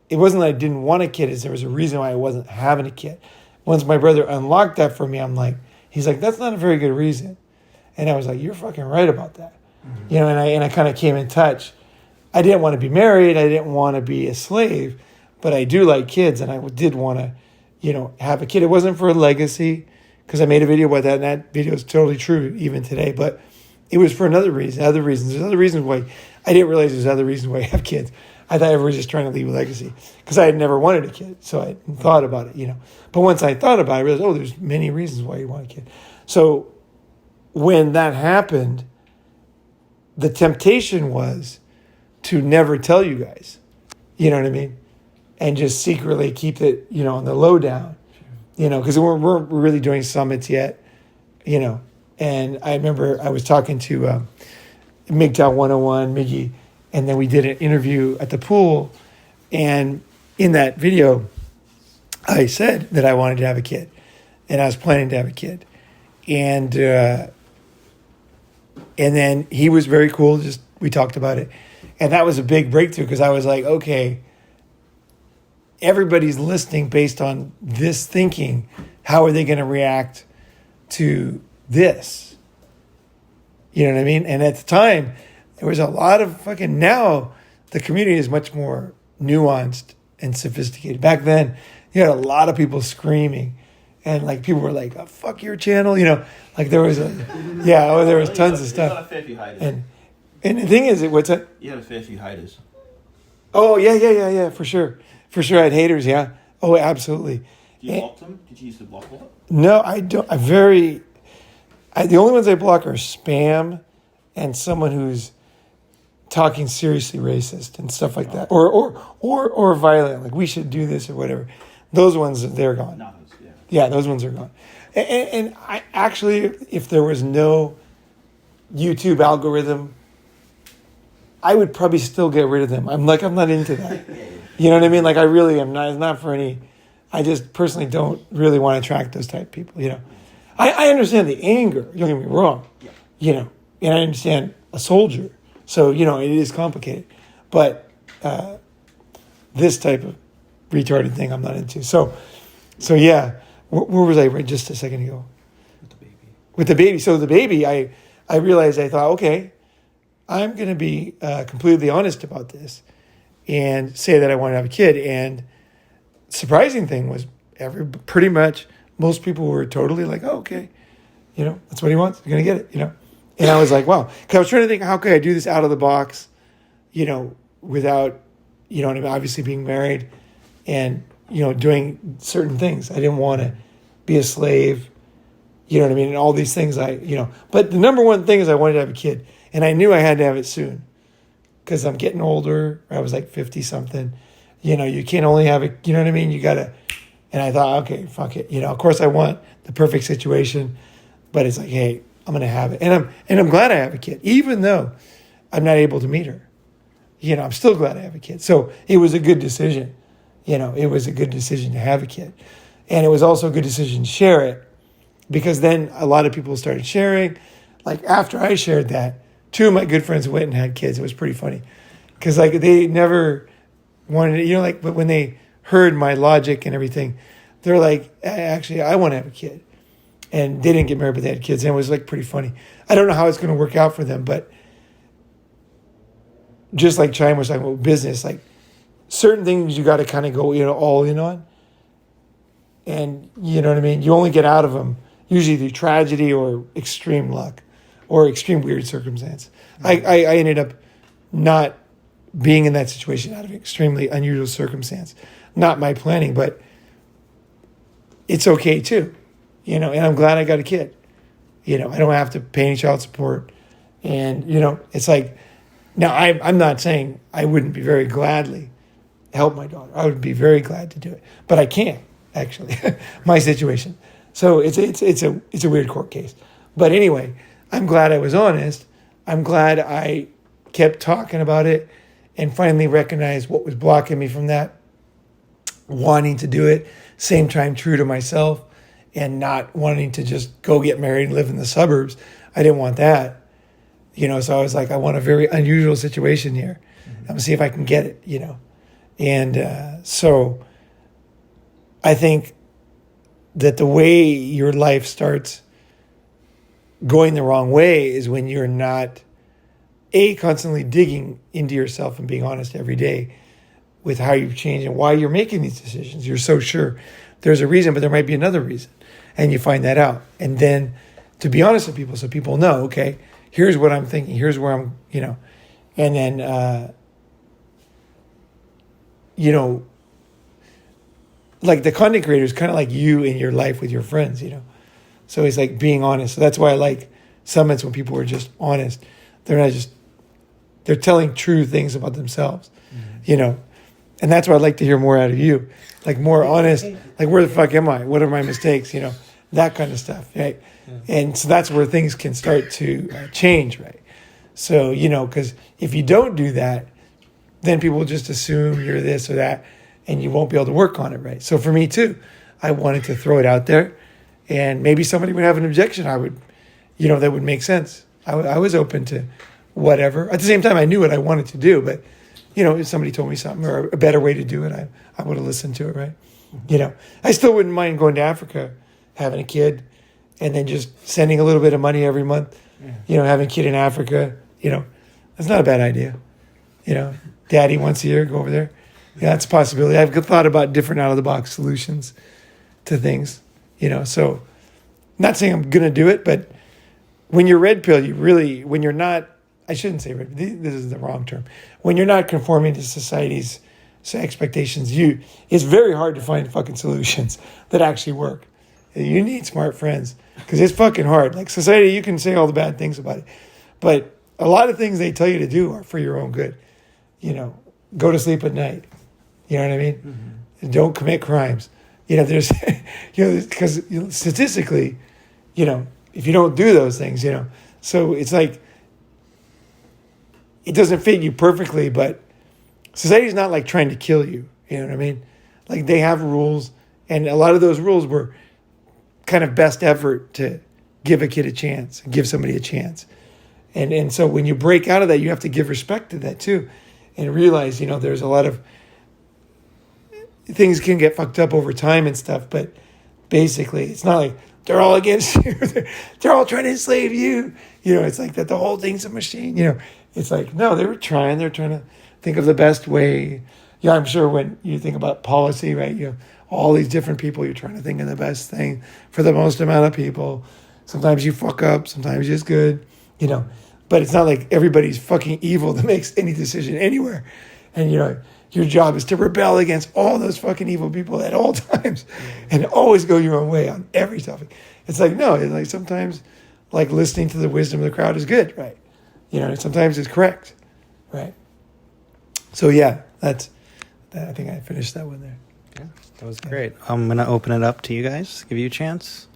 it wasn't that I didn't want a kid, there was a reason why I wasn't having a kid. Once my brother unlocked that for me, he's like, that's not a very good reason. And I was like, you're fucking right about that. Mm-hmm. And I kind of came in touch. I didn't want to be married. I didn't want to be a slave, but I do like kids. And I did want to, have a kid. It wasn't for a legacy because I made a video about that. And that video is totally true even today, but it was for another reason, other reasons. There's other reasons why I didn't realize there's other reasons why I have kids. I thought everyone was just trying to leave a legacy because I had never wanted a kid. So I thought about it, But once I thought about it, I realized, there's many reasons why you want a kid. So when that happened, the temptation was to never tell you guys, you know what I mean? And just secretly keep it, on the lowdown, because we weren't really doing summits yet, And I remember I was talking to MGTOW 101, Miggy, and then we did an interview at the pool. And in that video, I said that I wanted to have a kid. And I was planning to have a kid. And then he was very cool. We talked about it. And that was a big breakthrough because I was like, okay, everybody's listening based on this thinking. How are they going to react to this? You know what I mean? And at the time, there was a lot of now the community is much more nuanced and sophisticated. Back then, you had a lot of people screaming. And like people were like, oh, fuck your channel, like there was there was tons of stuff. You have a fair few haters. And the thing is, what's that? You have a fair few haters. Oh yeah, for sure. I had haters, yeah. Oh, absolutely. Do you block them? Did you use the block bot? No, I don't. The only ones I block are spam and someone who's talking seriously racist and stuff like that, or violent, like we should do this or whatever. Those ones, they're gone. No. Yeah, those ones are gone. And I actually, if there was no YouTube algorithm, I would probably still get rid of them. I'm not into that. You know what I mean? Like I really am not. It's not for any. I just personally don't really want to attract those type of people. I understand the anger. Don't get me wrong. And I understand a soldier. So it is complicated, but this type of retarded thing I'm not into. So yeah. Where was I right just a second ago? With the baby. So the baby, I realized, I thought, okay, I'm going to be completely honest about this and say that I want to have a kid. And surprising thing was pretty much most people were totally like, oh, okay, that's what he wants. You're going to get it, And I was like, wow. Because I was trying to think, how could I do this out of the box, without, obviously being married and, doing certain things. I didn't want to be a slave, you know what I mean? And all these things but the number one thing is I wanted to have a kid. And I knew I had to have it soon because I'm getting older. I was like 50 something, you can't only have it, you know what I mean? You got to, and I thought, okay, fuck it. Of course I want the perfect situation, but it's like, hey, I'm going to have it. And I'm glad I have a kid, even though I'm not able to meet her. I'm still glad I have a kid. So it was a good decision. it was a good decision to have a kid. And it was also a good decision to share it, because then a lot of people started sharing. Like after I shared that, 2 of my good friends went and had kids. It was pretty funny, because like they never wanted it, but when they heard my logic and everything, they're like, actually, I want to have a kid. And they didn't get married, but they had kids. And it was like pretty funny. I don't know how it's going to work out for them, but just like Chime was talking about business, like certain things you got to kind of go, all in on. And you know what I mean? You only get out of them usually through tragedy or extreme luck or extreme weird circumstance. I ended up not being in that situation out of extremely unusual circumstance. Not my planning, but it's okay too. And I'm glad I got a kid. I don't have to pay any child support. And, it's like, now I'm not saying I wouldn't be very gladly help my daughter. I would be very glad to do it, but I can't actually, my situation. So it's a weird court case. But anyway, I'm glad I was honest. I'm glad I kept talking about it and finally recognized what was blocking me from that, wanting to do it, same time true to myself, and not wanting to just go get married and live in the suburbs. I didn't want that. So I was like, I want a very unusual situation here. I'm gonna see if I can get it, And so I think that the way your life starts going the wrong way is when you're not, constantly digging into yourself and being honest every day with how you've changed and why you're making these decisions. You're so sure there's a reason, but there might be another reason. And you find that out. And then to be honest with people so people know, okay, here's what I'm thinking, here's where I'm, and then, like the content creator is kind of like you in your life with your friends, So it's like being honest. So that's why I like summits when people are just honest. They're not just, they're telling true things about themselves, And that's what I'd like to hear more out of you. Like more honest, like where the fuck am I? What are my mistakes? That kind of stuff, right? Yeah. And so that's where things can start to change, right? So, because if you don't do that, then people will just assume you're this or that, and you won't be able to work on it, right? So for me too, I wanted to throw it out there, and maybe somebody would have an objection. I would, that would make sense. I was open to whatever. At the same time, I knew what I wanted to do, but if somebody told me something or a better way to do it, I would have listened to it, right? I still wouldn't mind going to Africa, having a kid, and then just sending a little bit of money every month, having a kid in Africa, that's not a bad idea. Daddy once a year, go over there. Yeah, that's a possibility. I've thought about different out-of-the-box solutions to things, so not saying I'm going to do it, but when you're red pill, when you're not, I shouldn't say red pill, this is the wrong term. When you're not conforming to society's expectations, it's very hard to find fucking solutions that actually work. You need smart friends because it's fucking hard. Like society, you can say all the bad things about it, but a lot of things they tell you to do are for your own good. Go to sleep at night. You know what I mean? Mm-hmm. Don't commit crimes. There's, because statistically, if you don't do those things, so it's like, it doesn't fit you perfectly, but society's not like trying to kill you. You know what I mean? Like they have rules, and a lot of those rules were kind of best effort to give a kid a chance, give somebody a chance. And so when you break out of that, you have to give respect to that too, and realize, there's a lot of things can get fucked up over time and stuff, but basically it's not like they're all against you. They're all trying to enslave you. It's like that the whole thing's a machine. It's like, no, they're trying to think of the best way. Yeah, I'm sure when you think about policy, right, all these different people, you're trying to think of the best thing for the most amount of people. Sometimes you fuck up, sometimes it's good, but it's not like everybody's fucking evil that makes any decision anywhere. And, your job is to rebel against all those fucking evil people at all times and always go your own way on every topic. It's like, no, it's like sometimes like listening to the wisdom of the crowd is good, right? Sometimes it's correct, right? So yeah, I think I finished that one there. Yeah, that was great. I'm going to open it up to you guys, give you a chance.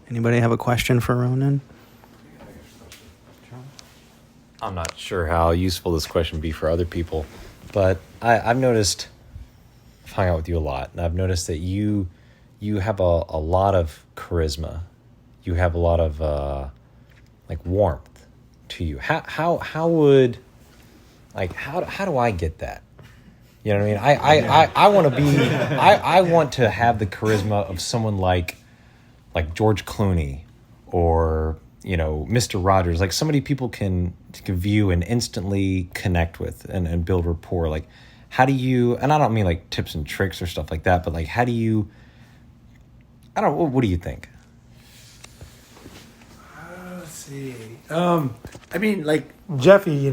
Anybody have a question for Ronin? I'm not sure how useful this question would be for other people, but I've noticed hung out with you a lot, and I've noticed that you have a lot of charisma. You have a lot of like warmth to you. How would, like, how do I get that? You know what I mean? I want to be I want to have the charisma of someone like George Clooney, or Mr. Rogers, like somebody people can view and instantly connect with and build rapport. Like, how do you, and I don't mean like tips and tricks or stuff like that, but like, how do you, I don't know, what do you think? Let's see. I mean, like Jeffy,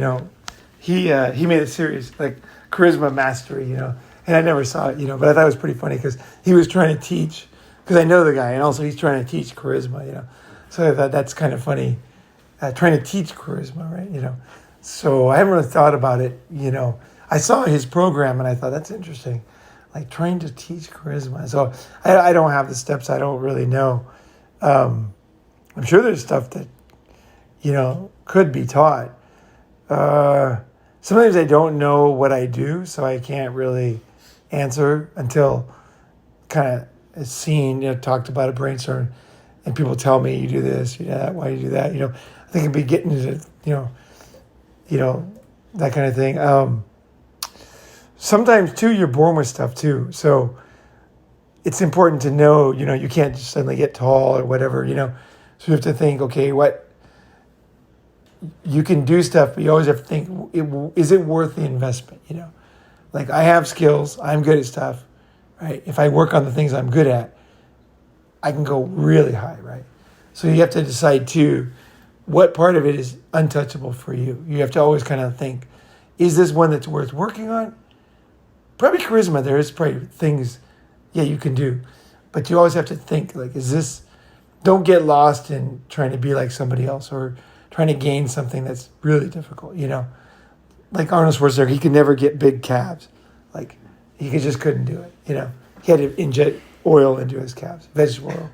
he made a series like Charisma Mastery, and I never saw it, but I thought it was pretty funny because he was trying to teach, because I know the guy, and also he's trying to teach charisma, So I thought that's kind of funny, trying to teach charisma, right? So I haven't really thought about it, I saw his program and I thought that's interesting, like trying to teach charisma. So I don't have the steps. I don't really know. I'm sure there's stuff that, could be taught. Sometimes I don't know what I do, so I can't really answer until kind of it's seen, talked about a brainstorm, and people tell me, you do this, you do that, why do you do that? I think I'd be getting into, that kind of thing. Sometimes too, you're born with stuff too. So it's important to know, you can't just suddenly get tall or whatever, So you have to think, okay, you can do stuff, but you always have to think, is it worth the investment? Like I have skills, I'm good at stuff, right? If I work on the things I'm good at, I can go really high, right? So you have to decide too, what part of it is untouchable for you. You have to always kind of think, is this one that's worth working on? Probably charisma, there is probably things, you can do. But you always have to think, like, don't get lost in trying to be like somebody else or trying to gain something that's really difficult, Like Arnold Schwarzenegger, he could never get big calves. Like, he just couldn't do it, He had to inject oil into his calves, vegetable oil,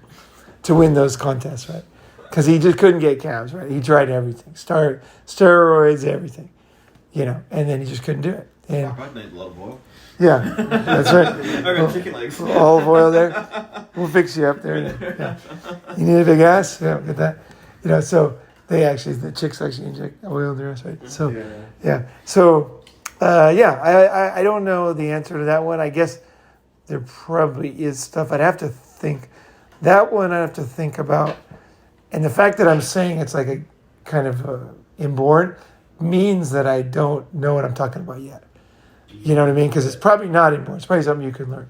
to win those contests, right? Because he just couldn't get calves, right? He tried everything, steroids, everything, and then he just couldn't do it. And I'd need a lot of oil. yeah, that's right. I got chicken legs. Olive oil there. We'll fix you up there. Yeah. You need a big ass? Yeah, get that. So the chicks actually inject oil in their ass, right? So, yeah. So, I don't know the answer to that one. I guess there probably is stuff I'd have to think. That one I'd have to think about. And the fact that I'm saying it's like a kind of inborn means that I don't know what I'm talking about yet. You know what I mean? Because it's probably not inborn. It's probably something you could learn.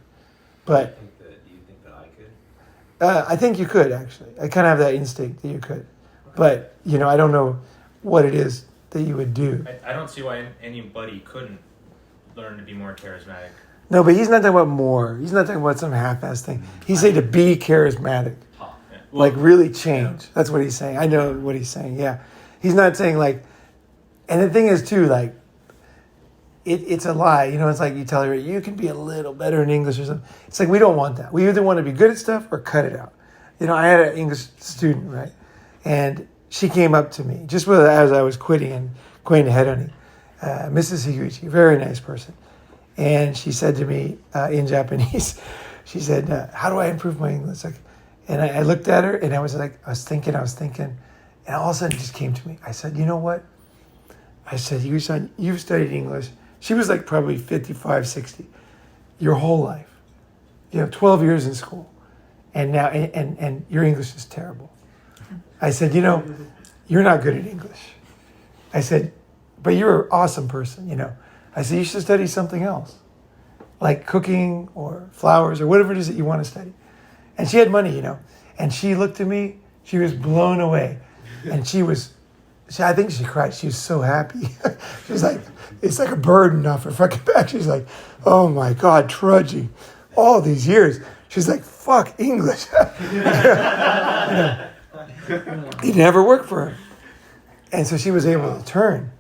But Do you think that I could? I think you could, actually. I kind of have that instinct that you could. But, I don't know what it is that you would do. I don't see why anybody couldn't learn to be more charismatic. No, but he's not talking about more. He's not talking about some half-ass thing. He's saying to be charismatic. Like really change. Yeah. That's what he's saying. I know what he's saying. Yeah. He's not saying like, and the thing is too, like, it's a lie. It's like you tell her, you can be a little better in English or something. It's like, we don't want that. We either want to be good at stuff or cut it out. I had an English student, right? And she came up to me just as I was quitting and going to headhunting. Mrs. Higuchi, very nice person. And she said to me in Japanese, she said, how do I improve my English? And I looked at her and I was thinking, and all of a sudden it just came to me. I said, you know what? I said, you've studied English. She was like probably 55, 60, your whole life. 12 years in school. And now, and your English is terrible. I said, you're not good at English. I said, but you're an awesome person, I said, you should study something else, like cooking or flowers or whatever it is that you want to study. And she had money, and she looked at me, she was blown away. And I think she cried. She was so happy. She was like, it's like a burden off her fucking back. She's like, oh my God, trudging all these years. She's like, fuck English. It never worked for her. And so she was able to turn.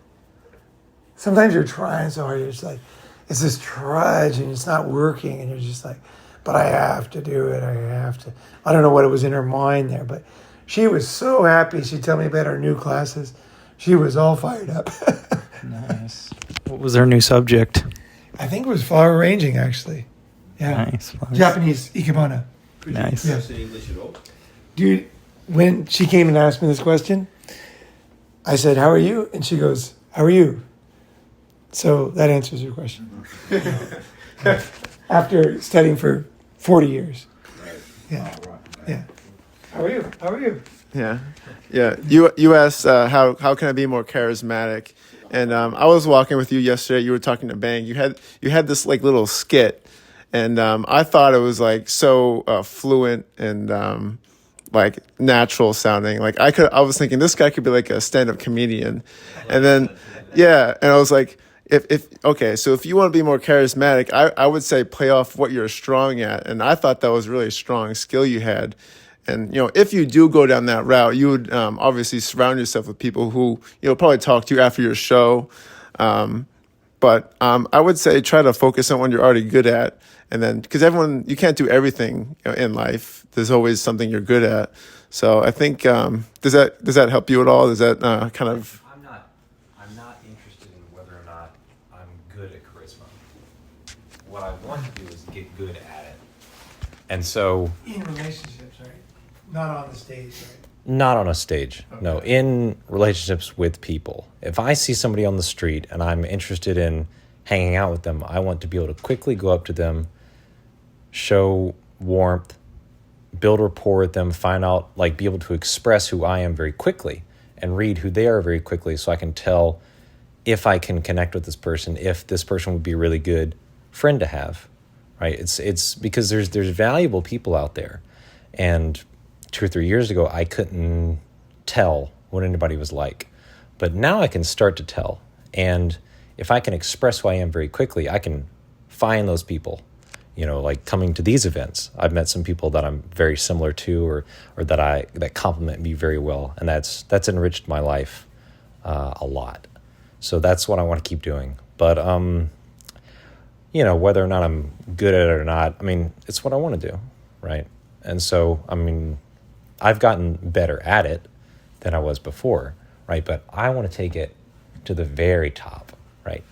Sometimes you're trying so hard, you're just like, it's this trudge and it's not working. And you're just like, but I have to do it. I have to. I don't know what it was in her mind there, but she was so happy. She'd tell me about our new classes. She was all fired up. Nice. What was their new subject? I think it was flower arranging, actually. Yeah. Nice. Japanese ikebana. Could Nice. you pronounce in English at all? Dude, when she came and asked me this question, I said, "How are you?" And she goes, "How are you?" So that answers your question. After studying for 40 years. Right. Yeah. Oh, right. Yeah. How are you? How are you? Yeah, yeah. You asked how can I be more charismatic, and I was walking with you yesterday. You were talking to Bang. You had this like little skit, and I thought it was like so fluent and like natural sounding. Like I was thinking this guy could be like a stand-up comedian, and then yeah, and I was like. So if you want to be more charismatic, I would say play off what you're strong at. And I thought that was really a strong skill you had. And, if you do go down that route, you would obviously surround yourself with people who, probably talk to you after your show. But I would say try to focus on what you're already good at. And then, because you can't do everything in life. There's always something you're good at. So I think, does that help you at all? Does that kind of... I'm not interested in whether or not I'm good at charisma. What I want to do is get good at it. And so... In relationships, right? Not on the stage, right? Not on a stage. Okay. No, in relationships with people. If I see somebody on the street and I'm interested in hanging out with them, I want to be able to quickly go up to them, show warmth, build rapport with them, find out, be able to express who I am very quickly and read who they are very quickly so I can tell if I can connect with this person, if this person would be a really good friend to have, right? It's because there's valuable people out there. And 2 or 3 years ago, I couldn't tell what anybody was like. But now I can start to tell. And if I can express who I am very quickly, I can find those people, like coming to these events. I've met some people that I'm very similar to or that compliment me very well. And that's enriched my life a lot. So that's what I want to keep doing. But, whether or not I'm good at it or not, it's what I want to do, right? And so, I've gotten better at it than I was before, right? But I want to take it to the very top, right?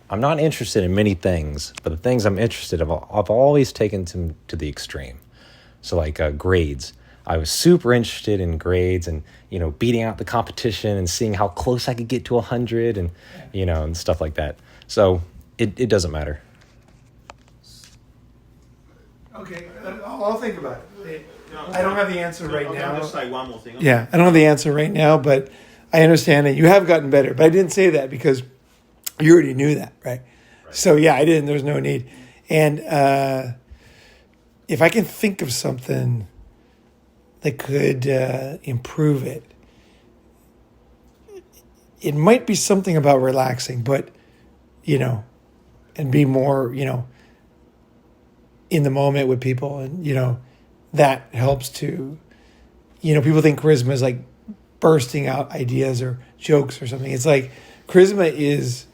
I'm not interested in many things, but the things I'm interested in, I've always taken to the extreme. So grades. I was super interested in grades and, beating out the competition and seeing how close I could get to 100 and, and stuff like that. So it doesn't matter. Okay, I'll think about it. I don't have the answer right now. I'll just say one more thing. Yeah, I don't have the answer right now, but I understand that you have gotten better. But I didn't say that because you already knew that, right? So yeah, I didn't. There's no need. And if I can think of something that could improve it, it might be something about relaxing, but and be more, in the moment with people, and that helps to, people think charisma is like bursting out ideas or jokes or something. It's like charisma is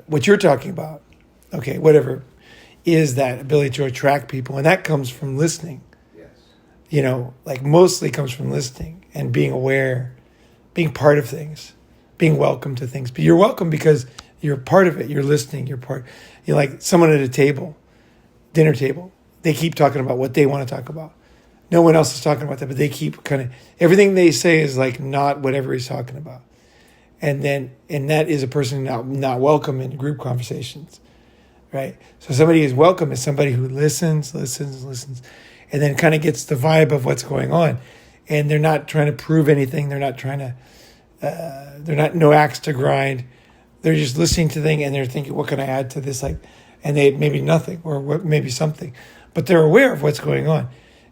what you're talking about. Okay, whatever is that ability to attract people, and that comes from listening. Yes. Mostly comes from listening and being aware, being part of things, being welcome to things. But you're welcome because you're part of it. You're listening. You're like someone at a table, dinner table. They keep talking about what they want to talk about. No one else is talking about that, but they keep everything they say is not whatever he's talking about. And that is a person not welcome in group conversations, right? So somebody who's welcome is somebody who listens, and then kind of gets the vibe of what's going on. And they're not trying to prove anything. They're not trying to, they're not no axe to grind. They're just listening to things and they're thinking, what can I add to this? And they maybe nothing or maybe something, but they're aware of what's going on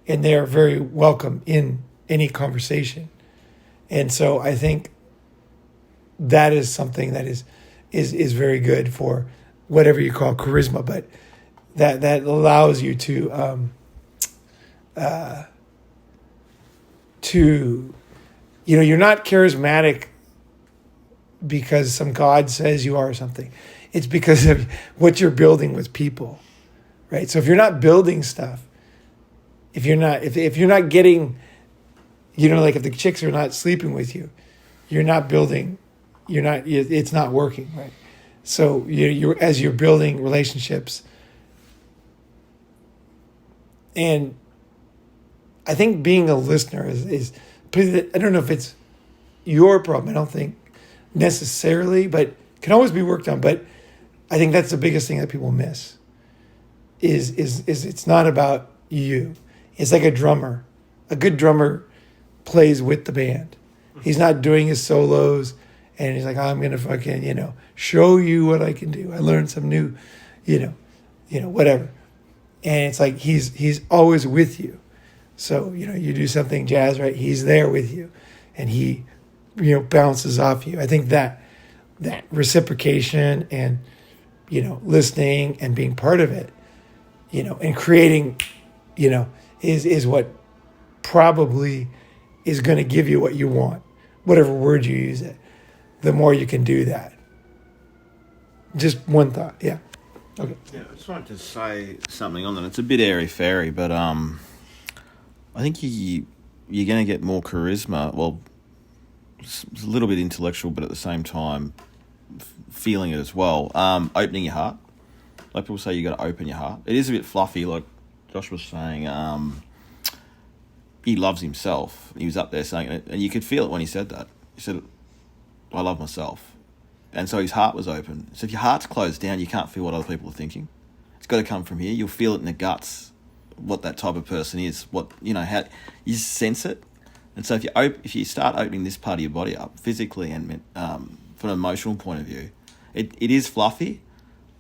and they are very welcome in any conversation. And so I think that is something that is very good for whatever you call charisma, but that allows you to you're not charismatic because some God says you are or something. It's because of what you're building with people, right? So if you're not building stuff, if you're not getting, if the chicks are not sleeping with you, you're not building, it's not working, right? So you're as you're building relationships, and I think being a listener is I don't know if it's your problem. I don't think necessarily, but can always be worked on. But I think that's the biggest thing that people miss. Is it's not about you. It's like a drummer. A good drummer plays with the band. He's not doing his solos, and he's like, I'm gonna fucking show you what I can do. I learned some new, whatever. And it's like he's always with you. So you do something jazz, right? He's there with you, and he bounces off you. I think that reciprocation and listening and being part of it, and creating, is what probably is going to give you what you want, whatever word you use it. The more you can do that. Just one thought, yeah. Okay. Yeah, I just wanted to say something on that. It's a bit airy-fairy, but I think you're going to get more charisma. Well, it's a little bit intellectual, but at the same time, feeling it as well. Opening your heart. Like people say, you got to open your heart. It is a bit fluffy, like Josh was saying. He loves himself. He was up there saying it, and you could feel it when he said that. He said, I love myself. And so his heart was open. So if your heart's closed down, you can't feel what other people are thinking. It's got to come from here. You'll feel it in the guts, what that type of person is. What how you sense it. And so if you start opening this part of your body up physically and from an emotional point of view, it is fluffy,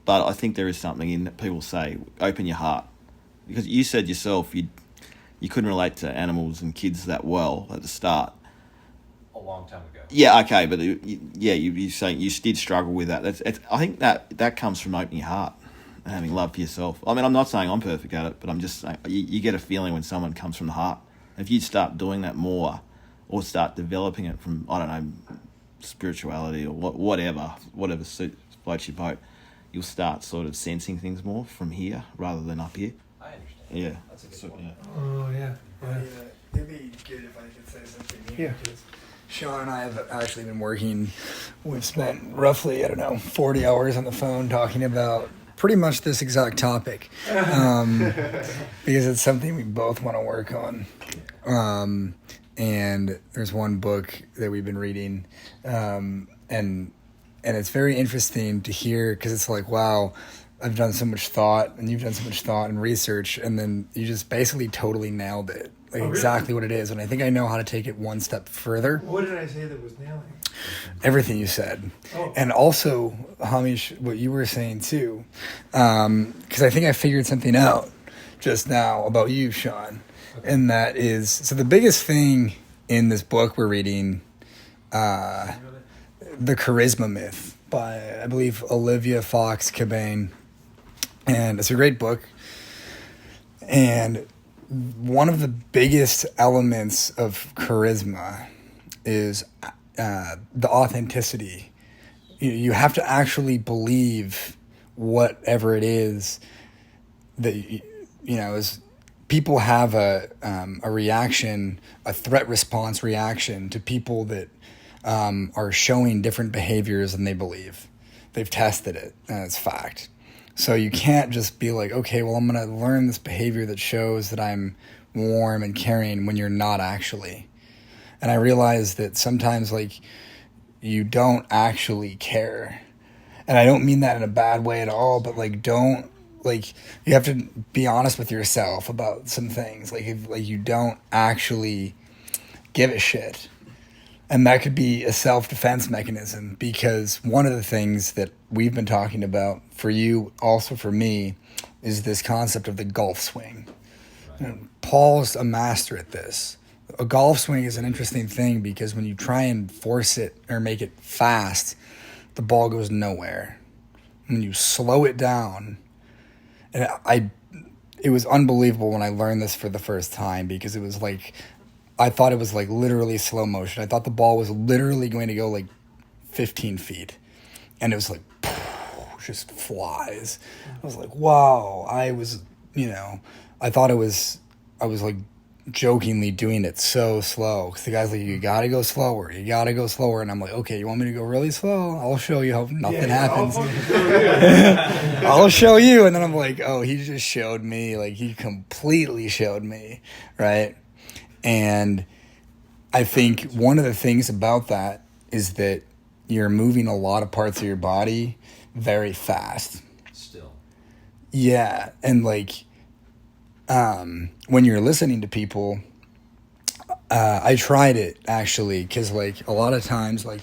but I think there is something in that people say, open your heart. Because you said yourself you couldn't relate to animals and kids that well at the start. A long time ago. Yeah, okay, but you're saying you did struggle with that. I think that comes from opening your heart and having love for yourself. I mean, I'm not saying I'm perfect at it, but I'm just saying you get a feeling when someone comes from the heart. If you start doing that more, or start developing it from, I don't know, spirituality or whatever floats your boat, you'll start sort of sensing things more from here rather than up here. I understand. Yeah. That's a good point. Yeah. Oh, yeah. It'd be good if I could say something here. Yeah. Because Sean and I have actually been working. We've spent roughly, 40 hours on the phone talking about pretty much this exact topic, because it's something we both want to work on. And there's one book that we've been reading, and it's very interesting to hear, because it's like, wow, I've done so much thought, and you've done so much thought and research, and then you just basically totally nailed it, like exactly what it is. And I think I know how to take it one step further. What did I say that was nailing? Everything you said. Oh. And also, Hamish, what you were saying too, because I think I figured something out just now about you, Sean. Okay. And that is, so the biggest thing in this book we're reading, The Charisma Myth by, I believe, Olivia Fox Cabane. And it's a great book. And one of the biggest elements of charisma is the authenticity. You have to actually believe whatever it is that is. People have a reaction, a threat response reaction to people that are showing different behaviors than they believe. They've tested it, and it's fact. So you can't just be like, okay, well, I'm going to learn this behavior that shows that I'm warm and caring when you're not actually. And I realize that sometimes, like, you don't actually care. And I don't mean that in a bad way at all, but, like, you have to be honest with yourself about some things. Like, if you don't actually give a shit. And that could be a self-defense mechanism, because one of the things that we've been talking about for you, also for me, is this concept of the golf swing. Right. Paul's a master at this. A golf swing is an interesting thing because when you try and force it or make it fast, the ball goes nowhere. When you slow it down, and it was unbelievable when I learned this for the first time, because it was like, I thought it was like literally slow motion. I thought the ball was literally going to go like 15 feet. And it was like, just flies. I was like, wow. I was like jokingly doing it so slow. Because the guy's like, you gotta go slower. You gotta go slower. And I'm like, okay, you want me to go really slow? I'll show you how nothing happens. I'll show you. And then I'm like, oh, he just showed me. Like, he completely showed me. Right. And I think one of the things about that is that you're moving a lot of parts of your body very fast. Still. Yeah. And like, when you're listening to people, I tried it actually, because like a lot of times, like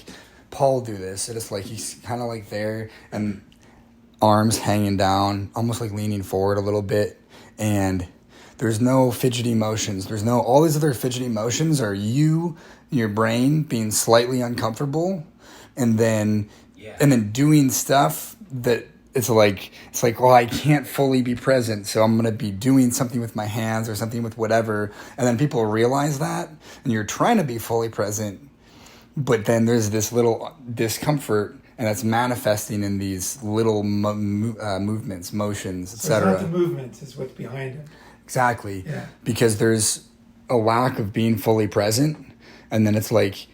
Paul will do this, and it's like he's kind of like there and arms hanging down, almost like leaning forward a little bit, and there's no fidgety motions. There's no, all these other fidgety motions are you, your brain being slightly uncomfortable, and then doing stuff that it's like, well, I can't fully be present, so I'm going to be doing something with my hands or something with whatever. And then people realize that, and you're trying to be fully present, but then there's this little discomfort, and that's manifesting in these little movements, motions, etc. It's not the movements, it's what's behind it. Exactly. Yeah. Because there's a lack of being fully present, and then it's like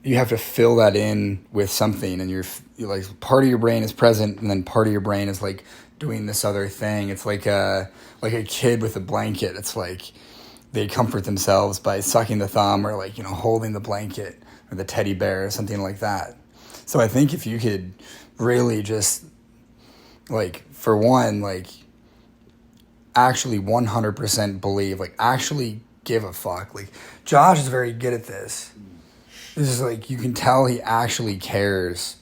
you have to fill that in with something, and you're like, part of your brain is present, and then part of your brain is like doing this other thing. It's like a kid with a blanket. It's like they comfort themselves by sucking the thumb, or like, holding the blanket or the teddy bear or something like that. So I think if you could really just, like, for one, like, actually 100% believe, like, actually give a fuck. Like, Josh is very good at this. This is like, you can tell he actually cares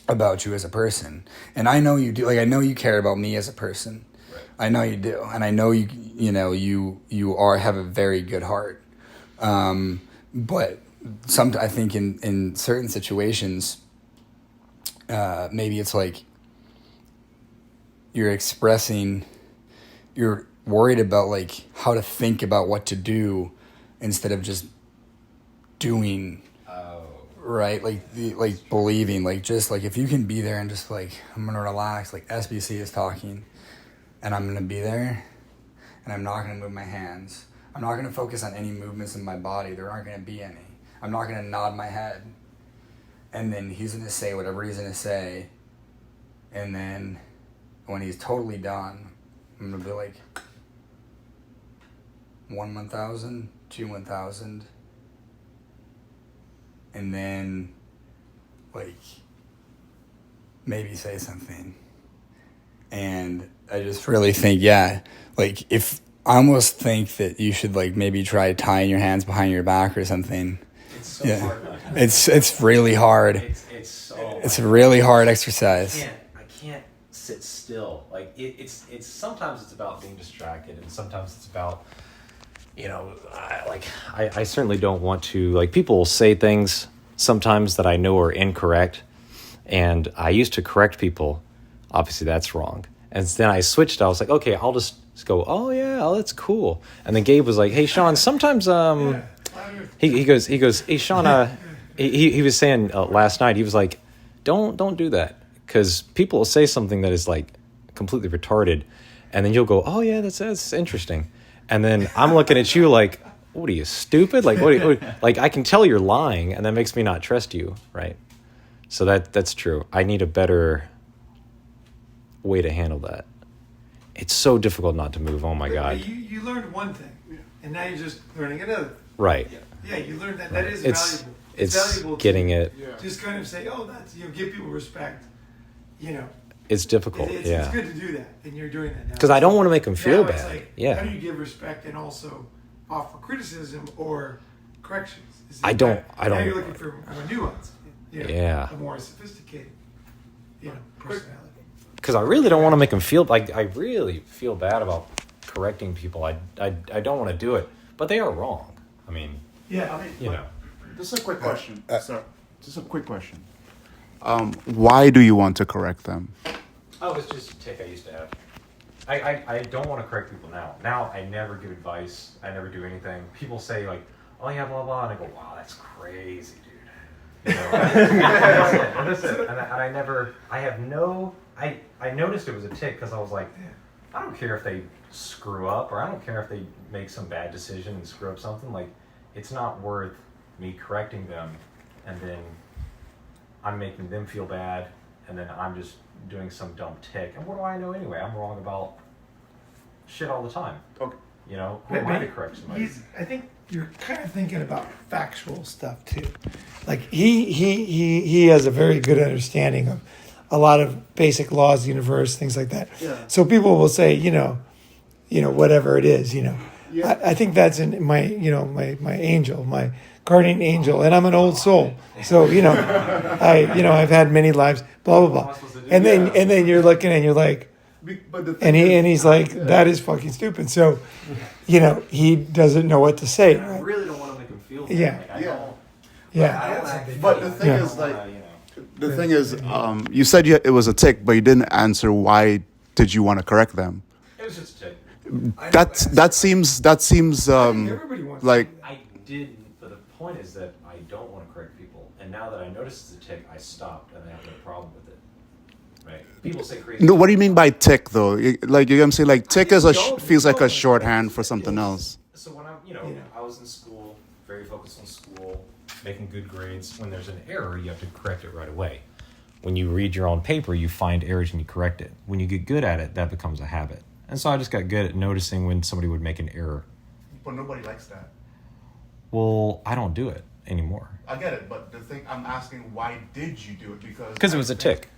about you as a person. And I know you do. Like, I know you care about me as a person. Right. I know you do. And I know you have a very good heart. But I think in certain situations, maybe it's like you're worried about like how to think about what to do instead of just doing. Right, like believing, like, just like, if you can be there and just like, I'm gonna relax, like SBC is talking, and I'm gonna be there, and I'm not gonna move my hands. I'm not gonna focus on any movements in my body. There aren't gonna be any. I'm not gonna nod my head, and then he's gonna say whatever he's gonna say, and then when he's totally done, I'm gonna be like, 1 1,000, 2 1,000. And then, like, maybe say something. And I just really think, like, I almost think that you should, like, maybe try tying your hands behind your back or something. It's so hard. It's really hard. It's a really hard exercise. I can't sit still. Like, it's sometimes it's about being distracted, and sometimes it's about, I certainly don't want to, like, people will say things sometimes that I know are incorrect, and I used to correct people. Obviously that's wrong. And then I switched. I was like, okay, I'll just go, oh yeah, oh, that's cool. And then Gabe was like, hey Sean, sometimes he goes, hey Sean, he was saying last night, he was like, don't do that, because people will say something that is like completely retarded, and then you'll go, oh yeah, that's interesting. And then I'm looking at you like, what are you, stupid? Like, like, I can tell you're lying, and that makes me not trust you, right? So that's true. I need a better way to handle that. It's so difficult not to move. Oh my God. You learned one thing, and now you're just learning another. Right. Yeah, you learned that. Right. That is valuable. It's valuable getting to it. Just kind of say, oh, that's, give people respect. It's difficult. It's good to do that, and you're doing that now. Because I don't want to make them feel now bad. It's like, yeah. How do you give respect and also offer criticism or corrections? I don't. Now you're looking for more nuance. Yeah. A more sophisticated, personality. Because I really don't want to make them feel like, I really feel bad about correcting people. I don't want to do it, but they are wrong. I mean, This is a quick question. Just a quick question. Why do you want to correct them? Oh, it's just a tick I used to have. I don't want to correct people now. Now I never give advice. I never do anything. People say like, oh yeah, blah, blah. And I go, wow, that's crazy, dude. And that's it. And I never, I have no, I noticed it was a tick because I was like, I don't care if they screw up, or I don't care if they make some bad decision and screw up something. Like, it's not worth me correcting them, and then I'm making them feel bad, and then I'm just doing some dumb tick. And what do I know anyway? I'm wrong about shit all the time. Okay. You know, who am I to correct somebody? I think you're kind of thinking about factual stuff too. Like he has a very good understanding of a lot of basic laws of the universe, things like that. Yeah. So people will say, whatever it is, Yeah. I think that's in my angel, my guardian angel, and I'm an old soul. So, I've had many lives, blah, blah, blah. And then you're looking and you're like, But the thing and he's like, that is fucking stupid. So, he doesn't know what to say. I really don't want to make them feel bad. Yeah. Like, I Yeah. don't. Yeah. I don't act But the thing Yeah. is, like, the thing is, you said it was a tick, but you didn't answer why did you want to correct them. It was just a tick. That seems Everybody wants like I didn't, but the point is that I don't want to correct people. And now that I notice it's a tick, I stopped, and I have no problem with it. Right? People say crazy. no. What do you mean by tick though? Like you're gonna say like tick is feels like a No, shorthand for something else. So when I was in school, very focused on school, making good grades. When there's an error, you have to correct it right away. When you read your own paper, you find errors and you correct it. When you get good at it, that becomes a habit. And so I just got good at noticing when somebody would make an error. But nobody likes that. Well, I don't do it anymore. I get it, but the thing I'm asking, why did you do it? Because it was a tick.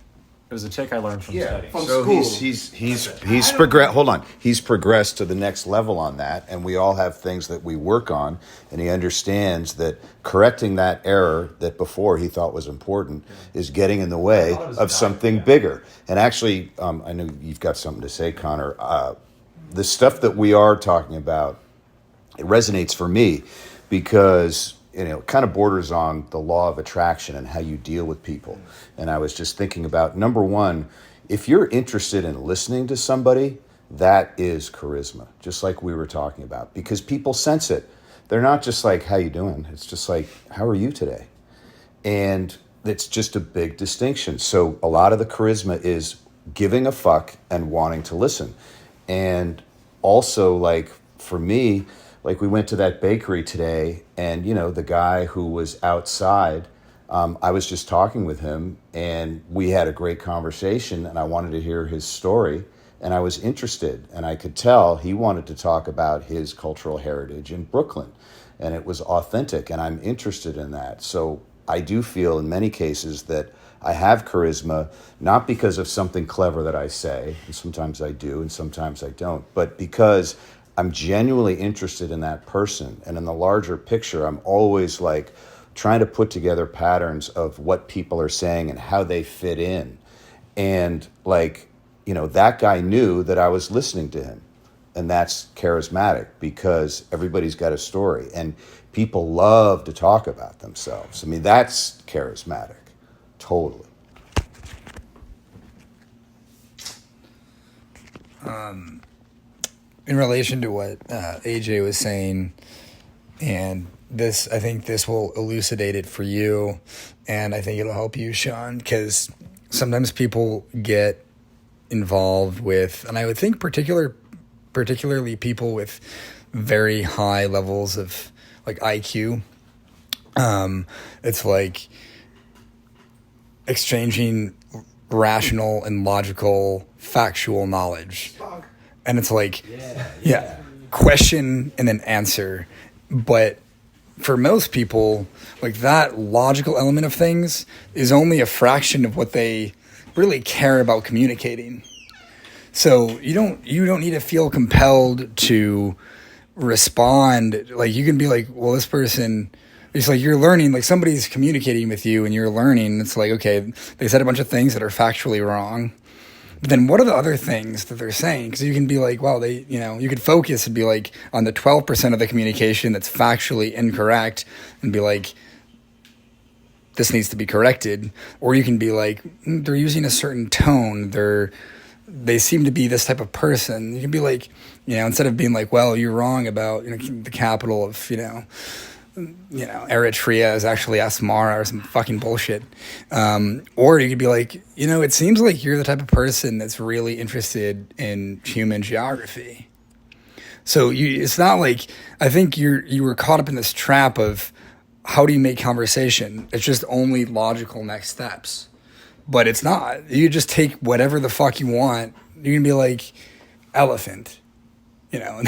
It was a tick I learned from studying. from So school. he's progressed. Hold on, he's progressed to the next level on that, and we all have things that we work on. And he understands that correcting that error that before he thought was important is getting in the way it was of bad, something yeah. bigger. And actually, I know you've got something to say, Connor. The stuff that we are talking about, it resonates for me because it kind of borders on the law of attraction and how you deal with people. And I was just thinking about, number one, if you're interested in listening to somebody, that is charisma, just like we were talking about, because people sense it. They're not just like, how you doing? It's just like, how are you today? And it's just a big distinction. So a lot of the charisma is giving a fuck and wanting to listen. And also, like, for me, like, we went to that bakery today, and, the guy who was outside, I was just talking with him, and we had a great conversation, and I wanted to hear his story, and I was interested, and I could tell he wanted to talk about his cultural heritage in Brooklyn, and it was authentic, and I'm interested in that. So I do feel in many cases that I have charisma, not because of something clever that I say, and sometimes I do, and sometimes I don't, but because I'm genuinely interested in that person. And in the larger picture, I'm always like trying to put together patterns of what people are saying and how they fit in. And like, that guy knew that I was listening to him. And that's charismatic because everybody's got a story and people love to talk about themselves. I mean, that's charismatic. Totally. In relation to what AJ was saying, and this, I think this will elucidate it for you, and I think it'll help you, Sean, because sometimes people get involved with, and I would think particularly people with very high levels of like IQ. It's like exchanging rational and logical factual knowledge. And it's like, yeah, question and then answer. But for most people, like that logical element of things is only a fraction of what they really care about communicating. So you don't need to feel compelled to respond. Like you can be like, well, this person, it's like you're learning, like somebody's communicating with you and you're learning. It's like, okay, they said a bunch of things that are factually wrong. But then what are the other things that they're saying? Because you can be like, well, you could focus and be like on the 12% of the communication that's factually incorrect and be like, this needs to be corrected. Or you can be like, they're using a certain tone. They seem to be this type of person. You can be like, instead of being like, well, you're wrong about, the capital of, Eritrea is actually Asmara or some fucking bullshit. Or you could be like, it seems like you're the type of person that's really interested in human geography. So it's not like, I think you were caught up in this trap of how do you make conversation? It's just only logical next steps. But it's not. You just take whatever the fuck you want. You can be like, elephant. Or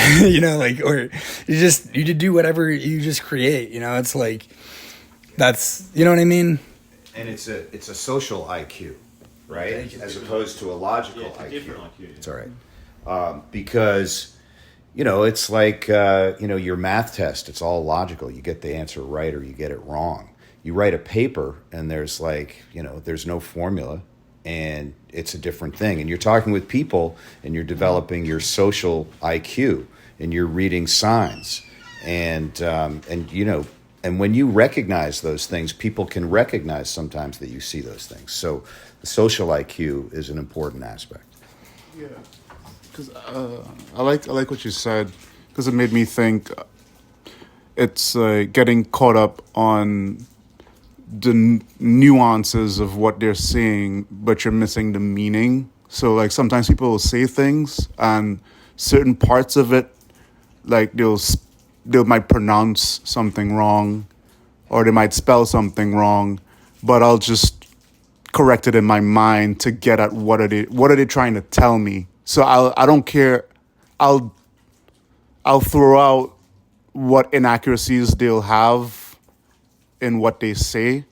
you do whatever you just create. It's like, that's, you know what I mean? And it's a social IQ, right? As opposed to a logical IQ. It's all right. Because, it's like, your math test, it's all logical. You get the answer right or you get it wrong. You write a paper and there's there's no formula and it's a different thing. And you're talking with people and you're developing your social IQ and you're reading signs. And when you recognize those things, people can recognize sometimes that you see those things. So the social IQ is an important aspect. Yeah. Because I like what you said, because it made me think it's getting caught up on the nuances of what they're saying, but you're missing the meaning. So like sometimes people will say things and certain parts of it, like they might pronounce something wrong or they might spell something wrong, but I'll just correct it in my mind to get at what are they trying to tell me. So I don't care. I'll throw out what inaccuracies they'll have in what they say,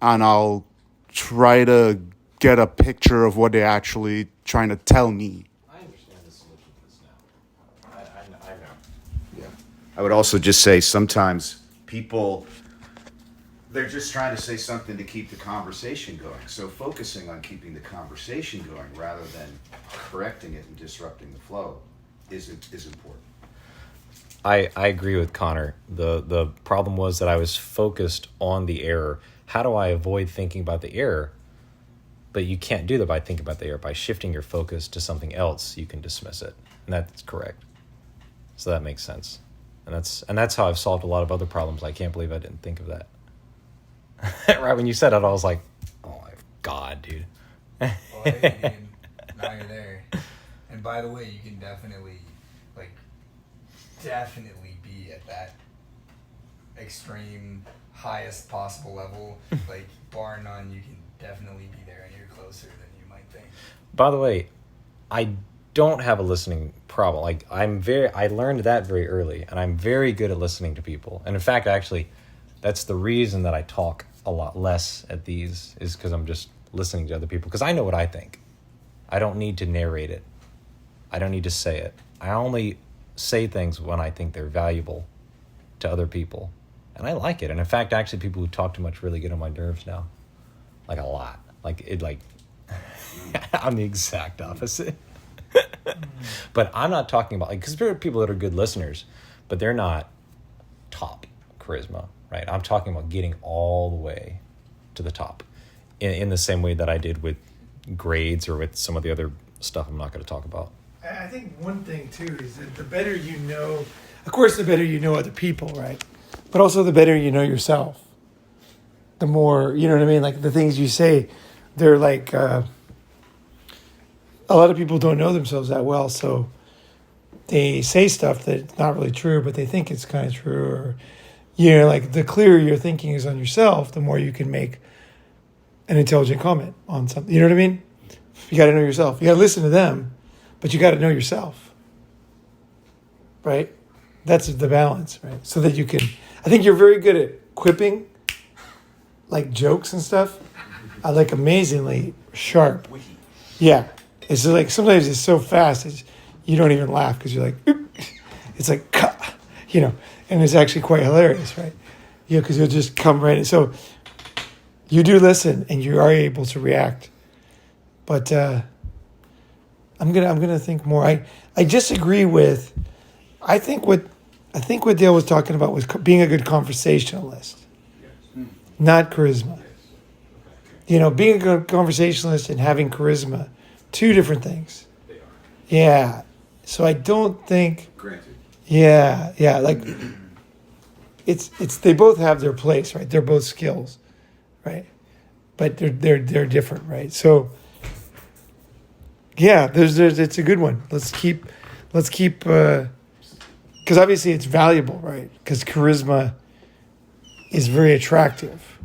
and I'll try to get a picture of what they're actually trying to tell me. I understand the solution to this now. I know. Yeah. I would also just say sometimes people, they're just trying to say something to keep the conversation going. So focusing on keeping the conversation going rather than correcting it and disrupting the flow is important. I agree with Connor. The problem was that I was focused on the error. How do I avoid thinking about the error? But you can't do that by thinking about the error. By shifting your focus to something else, you can dismiss it. And that's correct. So that makes sense. And that's how I've solved a lot of other problems. I can't believe I didn't think of that. Right when you said it, I was like, oh my God, dude. Well, hey, now you're there. And by the way, you can definitely be at that extreme highest possible level. Like bar none, you can definitely be there, and you're closer than you might think. By the way, I don't have a listening problem. Like I learned that very early, and I'm very good at listening to people. And in fact, actually, that's the reason that I talk a lot less at these, is because I'm just listening to other people, because I know what I think. I don't need to narrate it. I don't need to say it. I only say things when I think they're valuable to other people. And I like it. And in fact, actually, people who talk too much really get on my nerves now. Like a lot. I'm the exact opposite. But I'm not talking about, because there are people that are good listeners, but they're not top charisma, right? I'm talking about getting all the way to the top in the same way that I did with grades or with some of the other stuff I'm not going to talk about. I think one thing too is that the better you know, of course, the better you know other people, right? But also the better you know yourself. The more, you know what I mean? Like the things you say, they're like, a lot of people don't know themselves that well. So they say stuff that's not really true, but they think it's kind of true. Or, like the clearer your thinking is on yourself, the more you can make an intelligent comment on something. You know what I mean? You got to know yourself. You got to listen to them, but you got to know yourself, right? That's the balance, right? So that you can, I think you're very good at quipping, like jokes and stuff. I like amazingly sharp. Yeah. It's like, sometimes it's so fast, you don't even laugh because you're like, oop. It's like, and it's actually quite hilarious, right? Because you'll just come right in. So you do listen and you are able to react. But I'm gonna think more. I disagree with. I think what Dale was talking about was being a good conversationalist, not charisma. Being a good conversationalist and having charisma, two different things. They are. Yeah. So I don't think. Granted. Yeah. Like it's they both have their place, right? They're both skills, right? But they're different, right? So yeah, there's it's a good one. Let's keep because obviously it's valuable, right? Because charisma is very attractive.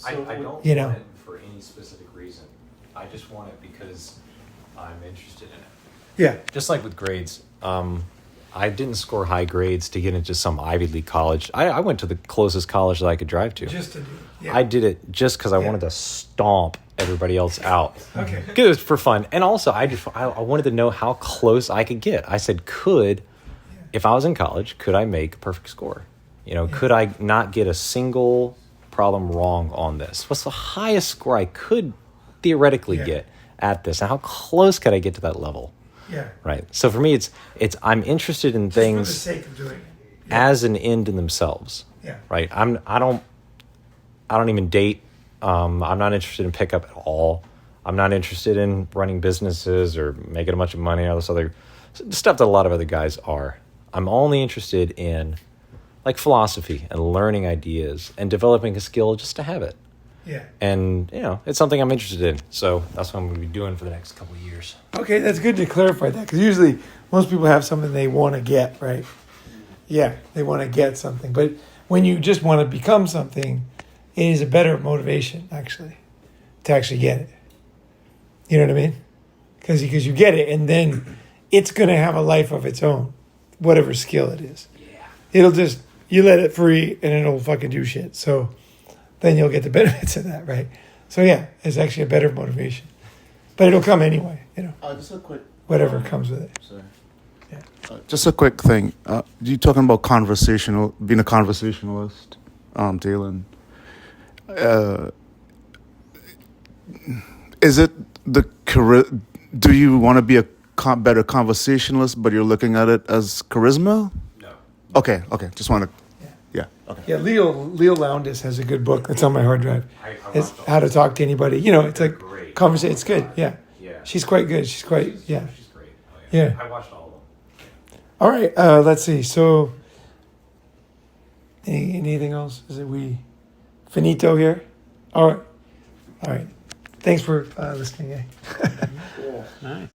I don't you know. want it for any specific reason. I just want it because I'm interested in it. Yeah, Just like with grades, I didn't score high grades to get into some Ivy League college. I went to the closest college that I could drive to. just to do. Yeah. I did it just because I wanted to stomp everybody else out. Okay. It was for fun. And also, I wanted to know how close I could get. I said, if I was in college, could I make a perfect score? You know, could I not get a single problem wrong on this? What's the highest score I could theoretically get at this? And how close could I get to that level? Yeah. Right. So for me, it's I'm interested in things for the sake of doing it. as an end in themselves. Yeah. Right. I don't even date. I'm not interested in pickup at all. I'm not interested in running businesses or making a bunch of money, all this other stuff that a lot of other guys are. I'm only interested in like philosophy and learning ideas and developing a skill just to have it. Yeah. And, it's something I'm interested in. So that's what I'm going to be doing for the next couple of years. Okay, that's good to clarify that because usually most people have something they want to get, right? Yeah, they want to get something. But when you just want to become something, it is a better motivation, actually, to actually get it. You know what I mean? Because you get it, and then it's going to have a life of its own, whatever skill it is. Yeah. It'll just, you let it free, and it'll fucking do shit. So then you'll get the benefits of that, right? So yeah, it's actually a better motivation. But it'll come anyway, Just a quick. whatever comes with it. Sorry. Yeah. Just a quick thing. You talking about being a conversationalist, Dalen. Is it the do you want to be a better conversationalist, but you're looking at it as charisma? No. Okay. Just want to. Yeah. Okay. Yeah, Leo Lowndes has a good book that's on my hard drive. It's How to Talk to Anybody. It's like conversation. It's good. Yeah. Yeah. She's quite good. She's quite, yeah. She's great. Oh, Yeah. I watched all of them. All right, let's see. So, anything else? Is it we finito here? All right. Thanks for listening. Eh? Nice.